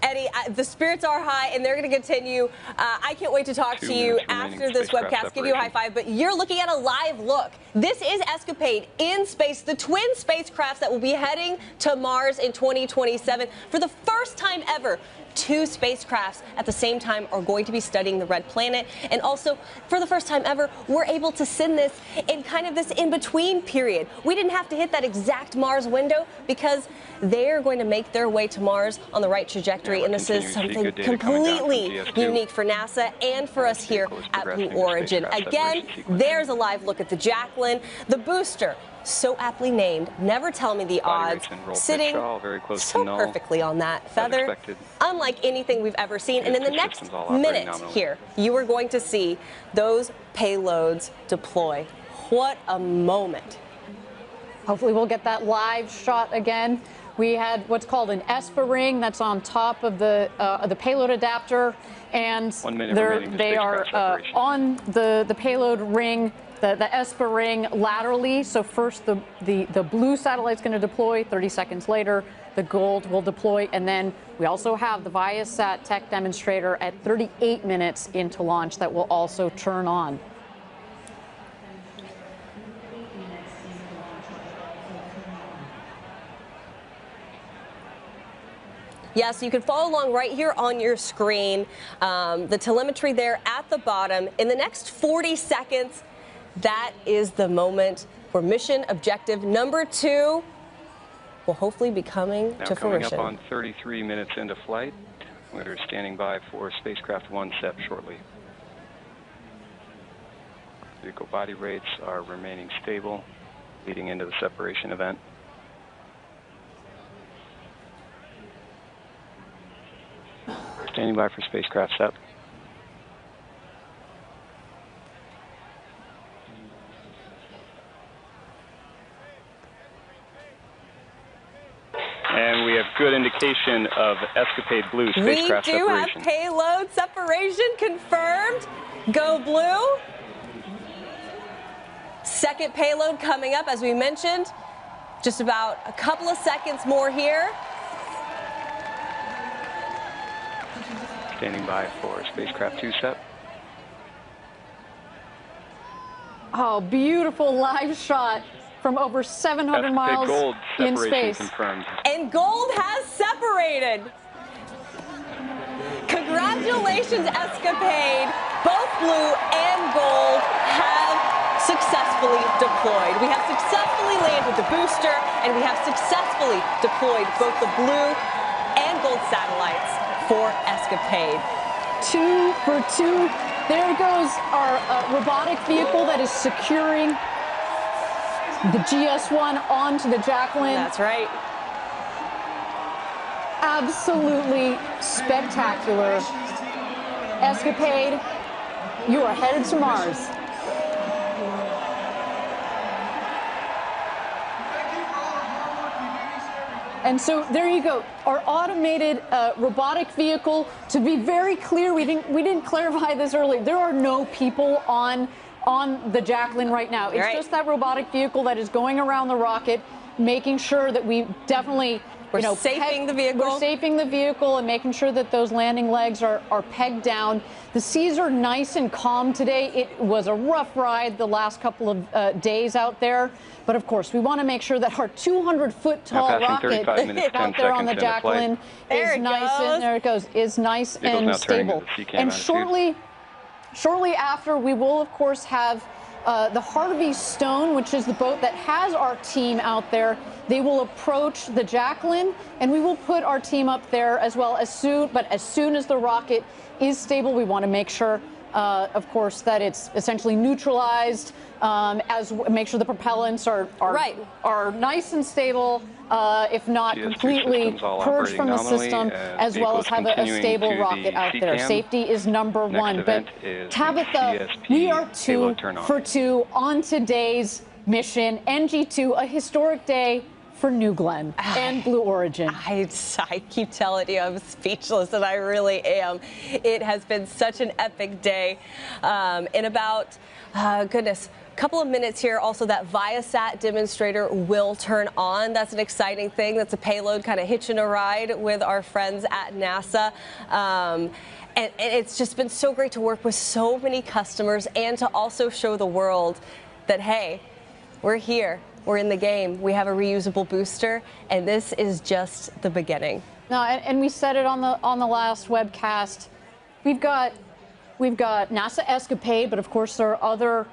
Eddie, the spirits are high, and they're going to continue. I can't wait to talk to you after this webcast, give you a high five, but you're looking at a live look. This is Escapade in space, the twin spacecrafts that will be heading to Mars in 2027. For the first time ever, 2 spacecrafts at the same time are going to be studying the red planet. And also, for the first time ever, we're able to send this in kind of this in-between period. We didn't have to hit that exact Mars window because they're going to make their way to Mars on the right trajectory trajectory, and this is something completely unique for NASA and for us here at Blue Origin. Again, there's a live look at the Jacqueline, the booster, so aptly named, never tell me the odds, sitting so perfectly on that feather, unlike anything we've ever seen. And in the next minute here, you are going to see those payloads deploy. What a moment. Hopefully we'll get that live shot again. We had what's called an ESPA ring that's on top of the payload adapter, and they are on the payload ring, the ESPA ring laterally. So first the blue satellite's going to deploy. 30 seconds later, the gold will deploy, and then we also have the Viasat tech demonstrator at 38 minutes into launch that will also turn on. Yes, you can follow along right here on your screen. The telemetry there at the bottom. In the next 40 seconds, that is the moment where mission objective number 2 will hopefully be coming to fruition. Coming up on 33 minutes into flight. We're standing by for spacecraft 1 SEP shortly. Vehicle body rates are remaining stable, leading into the separation event. Standing by for spacecraft SEP. And we have good indication of Escapade Blue spacecraft separation. We do have payload separation confirmed. Go Blue. Second payload coming up, as we mentioned. Just about a couple of seconds more here. Standing by for spacecraft 2 SEP. Oh, beautiful live shot from over 700 miles in space. Confirmed. And gold has separated. Congratulations, Escapade. Both blue and gold have successfully deployed. We have successfully landed the booster, and we have successfully deployed both the blue and gold satellites for Escapade. 2 for 2. There goes our robotic vehicle that is securing the GS1 onto the Jacqueline. That's right. Absolutely spectacular. Escapade, you are headed to Mars. And so there you go, our automated robotic vehicle. To be very clear, we didn't clarify this earlier. There are no people on the Jacqueline right now. It's just that robotic vehicle that is going around the rocket, making sure that we definitely We're safing the vehicle. We're safing the vehicle and making sure that those landing legs are pegged down. The seas are nice and calm today. It was a rough ride the last couple of days out there. But of course, we want to make sure that our 200-foot tall rocket out there on the Jacqueline is nice and there it goes, is nice and stable. And shortly after, we will of course have the Harvey Stone, which is the boat that has our team out there. They will approach the Jacqueline, and we will put our team up there as well as soon as the rocket is stable, we want to make sure, of course, that it's essentially neutralized, make sure the propellants are nice and stable, if not completely purged from the system, as well as have a stable rocket out there. Safety is number one. But Tabitha, we are 2 for 2 on today's mission. NG2, a historic day for New Glenn and Blue Origin. I keep telling you, I'm speechless, and I really am. It has been such an epic day. In about, goodness, couple of minutes here, also that Viasat demonstrator will turn on. That's an exciting thing. That's a payload kind of hitching a ride with our friends at NASA. And it's just been so great to work with so many customers and to also show the world that, hey, we're here. We're in the game. We have a reusable booster, and this is just the beginning. No, and we said it on the last webcast. We've got NASA Escapade, but of course there are other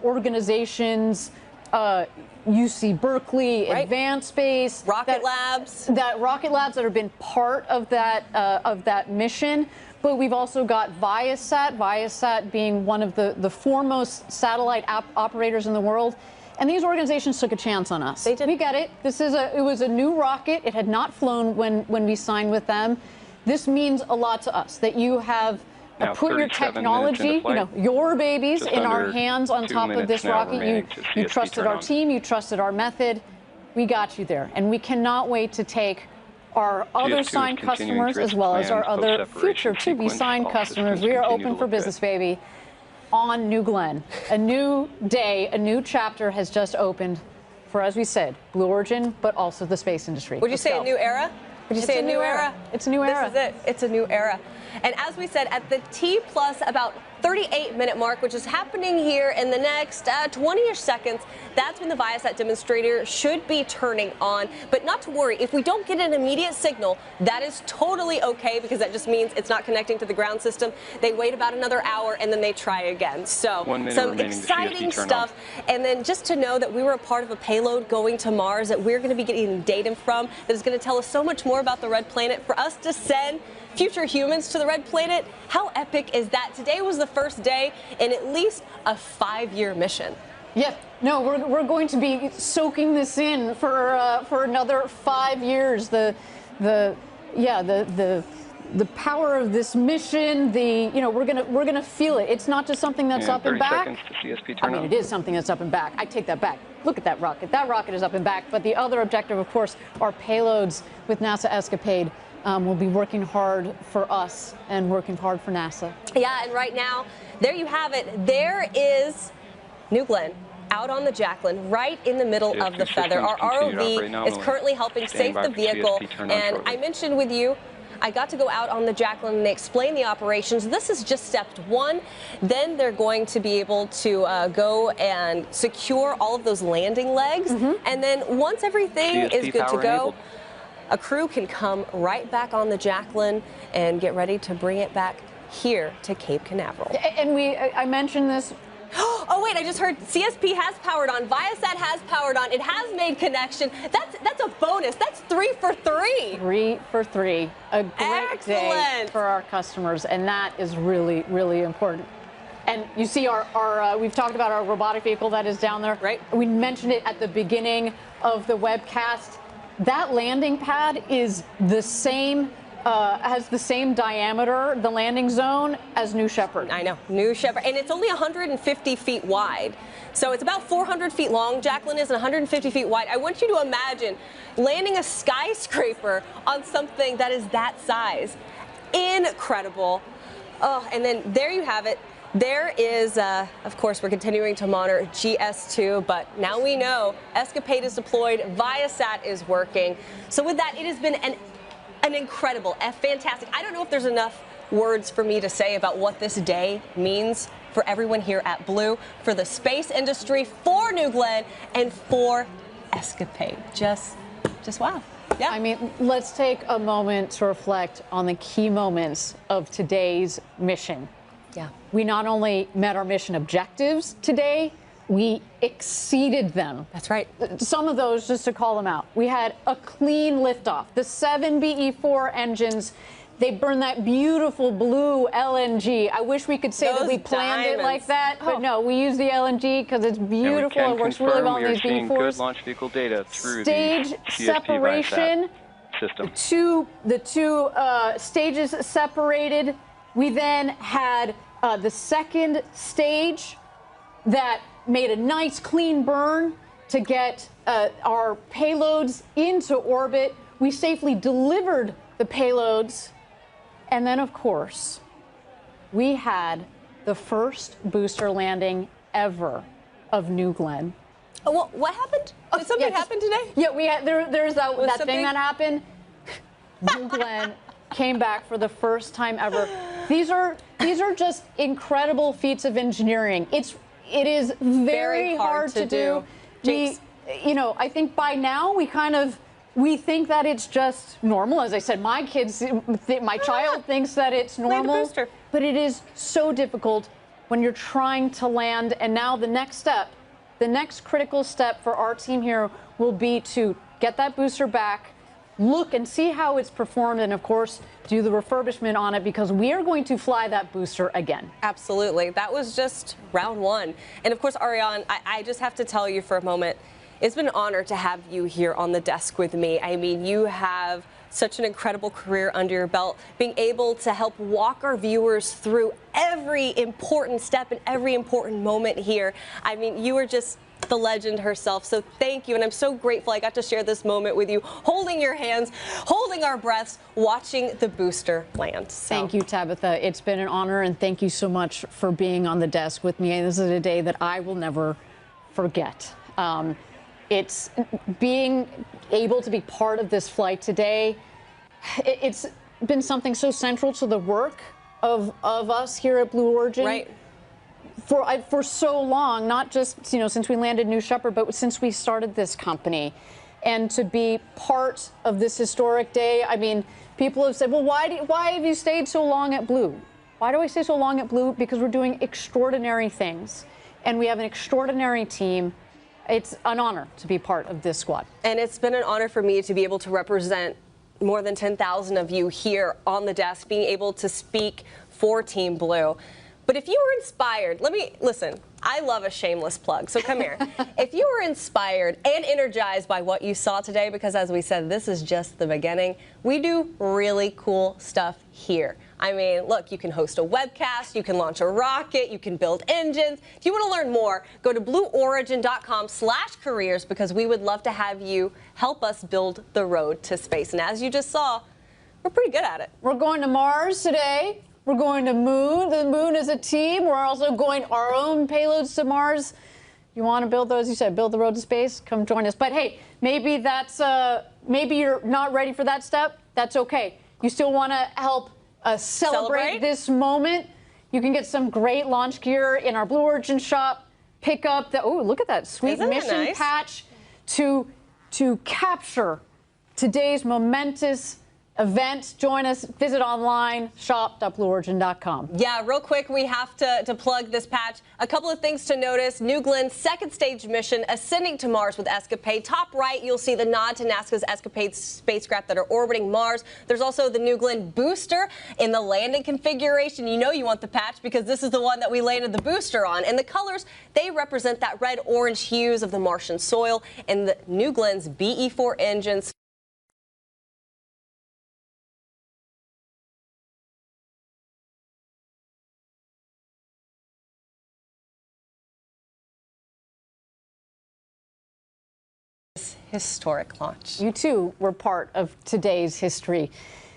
organizations UC Berkeley, Advanced Space, Rocket Labs, that have been part of that mission. But we've also got Viasat being one of the foremost satellite operators in the world. And these organizations took a chance on us. They did. We get it. It was a new rocket. It had not flown when we signed with them. This means a lot to us that you have put your technology, your babies in our hands on top of this rocket. You trusted our team. You trusted our method. We got you there. And we cannot wait to take our other signed customers as well as our other future to-be signed customers. We are open for business, baby. On New Glenn. A new day, a new chapter has just opened for, as we said, Blue Origin, but also the space industry. Would you say a new era? Would you say a new era? It's a new era. This is it. It's a new era. And as we said, at the T plus about 38-minute mark, which is happening here in the next 20-ish seconds, that's when the Viasat demonstrator should be turning on. But not to worry, if we don't get an immediate signal, that is totally okay, because that just means it's not connecting to the ground system. They wait about another hour and then they try again. So some exciting stuff. And then just to know that we were a part of a payload going to Mars that we're going to be getting data from that is going to tell us so much more about the red planet. For us to send future humans to the red planet, how epic is that? Today was the first day in at least a 5-year mission. Yeah, no, we're going to be soaking this in for another 5 years. The power of this mission. We're gonna feel it. It's not just something that's up and back. 30 seconds to CSP turn on. It is something that's up and back. I take that back. Look at that rocket. That rocket is up and back. But the other objective, of course, are payloads with NASA Escapade. We'll be working hard for us and working hard for NASA. Yeah, and right now, there you have it. There is New Glenn out on the Jacqueline, right in the middle of the feather. Our ROV is currently helping safe the vehicle. And I mentioned with you, I got to go out on the Jacqueline and they explain the operations. This is just step 1. Then they're going to be able to go and secure all of those landing legs. And then once everything is good to go, a crew can come right back on the Jacqueline and get ready to bring it back here to Cape Canaveral. And I mentioned this. Oh wait, I just heard CSP has powered on, Viasat has powered on, it has made connection. That's a bonus. That's 3 for 3. 3 for 3. A great day for our customers, and that is really, really important. And you see we've talked about our robotic vehicle that is down there. Right. We mentioned it at the beginning of the webcast. That landing pad is the same, has the same diameter, the landing zone, as New Shepard. I know, New Shepard. And it's only 150 feet wide. So it's about 400 feet long, Jacqueline is, and 150 feet wide. I want you to imagine landing a skyscraper on something that is that size. Incredible. Oh, and then there you have it. There is, of course, we're continuing to monitor GS2, but now we know Escapade is deployed, Viasat is working. So with that, it has been an incredible, fantastic. I don't know if there's enough words for me to say about what this day means for everyone here at Blue, for the space industry, for New Glenn, and for Escapade. Just wow. Yeah. I mean, let's take a moment to reflect on the key moments of today's mission. Yeah. We not only met our mission objectives today, we exceeded them. That's right. Some of those, just to call them out. We had a clean liftoff. The 7 BE-4 engines, they burn that beautiful blue LNG. I wish we could say that we planned it like that, but no, we use the LNG because it's beautiful. It works really well on these BE-4s. Good launch vehicle data through stage the CSP separation. System. The two stages separated. We then had the second stage that made a nice clean burn to get our payloads into orbit. We safely delivered the payloads. And then, of course, we had the first booster landing ever of New Glenn. Oh, what happened? Did something happen today? Yeah, we had there's that thing that happened. New Glenn came back for the first time ever. These are just incredible feats of engineering. It is very hard to do. I think by now we think that it's just normal. As I said, my child thinks that it's normal, but it is so difficult when you're trying to land. And now the next step The next critical step for our team here will be to get that booster back, look and see how it's performed, and of course, do the refurbishment on it, because we are going to fly that booster again. Absolutely. That was just round one. And of course, Ariane, I just have to tell you for a moment, it's been an honor to have you here on the desk with me. I mean, you have such an incredible career under your belt, being able to help walk our viewers through every important step and every important moment here. I mean, you are just the legend herself, so thank you, and I'm so grateful I got to share this moment with you, holding your hands, holding our breaths, watching the booster land. So. Thank you, Tabitha. It's been an honor, and thank you so much for being on the desk with me. And this is a day that I will never forget. It's being able to be part of this flight today. It's been something so central to the work of us here at Blue Origin. Right. For so long, not just since we landed New Shepard, but since we started this company, and to be part of this historic day. I mean, people have said, well, why have you stayed so long at Blue? Why do I stay so long at Blue? Because we're doing extraordinary things, and we have an extraordinary team. It's an honor to be part of this squad. And it's been an honor for me to be able to represent more than 10,000 of you here on the desk, being able to speak for Team Blue. But if you were inspired, listen, I love a shameless plug, so come here. If you were inspired and energized by what you saw today, because as we said, this is just the beginning, we do really cool stuff here. I mean, look, you can host a webcast, you can launch a rocket, you can build engines. If you want to learn more, go to blueorigin.com/careers, because we would love to have you help us build the road to space. And as you just saw, we're pretty good at it. We're going to Mars today. We're going to Moon. The Moon is a team. We're also going our own payloads to Mars. You want to build those? You said build the road to space. Come join us. But hey, maybe maybe you're not ready for that step. That's okay. You still want to help celebrate this moment. You can get some great launch gear in our Blue Origin shop. Pick up the look at that sweet mission patch to capture today's momentous event. Join us. Visit online, shop.blueorigin.com. Yeah, real quick, we have to plug this patch. A couple of things to notice. New Glenn's second stage mission, ascending to Mars with Escapade. Top right, you'll see the nod to NASA's Escapade spacecraft that are orbiting Mars. There's also the New Glenn booster in the landing configuration. You know you want the patch because this is the one that we landed the booster on. And the colors, they represent that red-orange hues of the Martian soil, and the New Glenn's BE-4 engines. Historic launch. You too were part of today's history.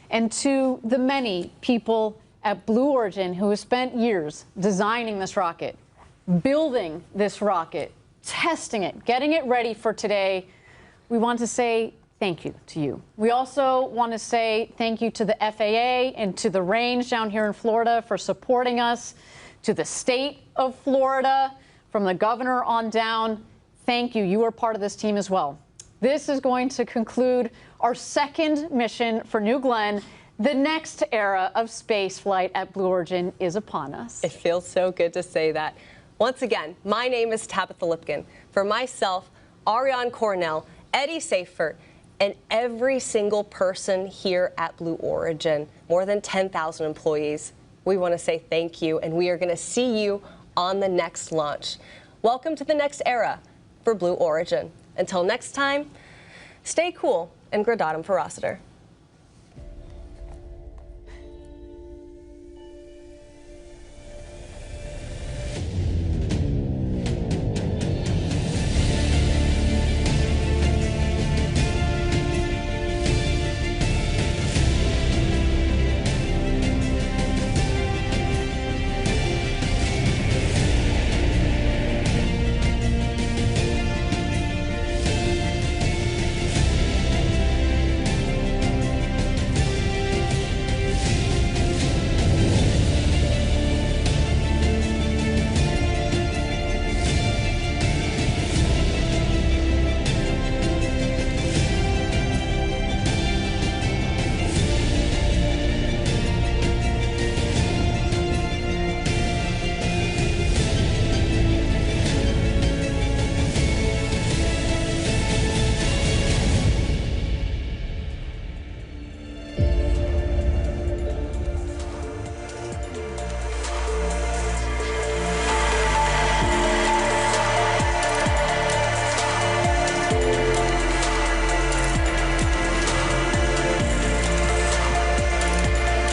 And to the many people at Blue Origin who have spent years designing this rocket, building this rocket, testing it, getting it ready for today, we want to say thank you to you. We also want to say thank you to the FAA and to the range down here in Florida for supporting us, to the state of Florida, from the governor on down. Thank you. You are part of this team as well. This is going to conclude our second mission for New Glenn. The next era of space flight at Blue Origin is upon us. It feels so good to say that. Once again, my name is Tabitha Lipkin. For myself, Ariane Cornell, Eddie Seifert, and every single person here at Blue Origin, more than 10,000 employees, we want to say thank you, and we are going to see you on the next launch. Welcome to the next era for Blue Origin. Until next time, stay cool and gradatum ferociter.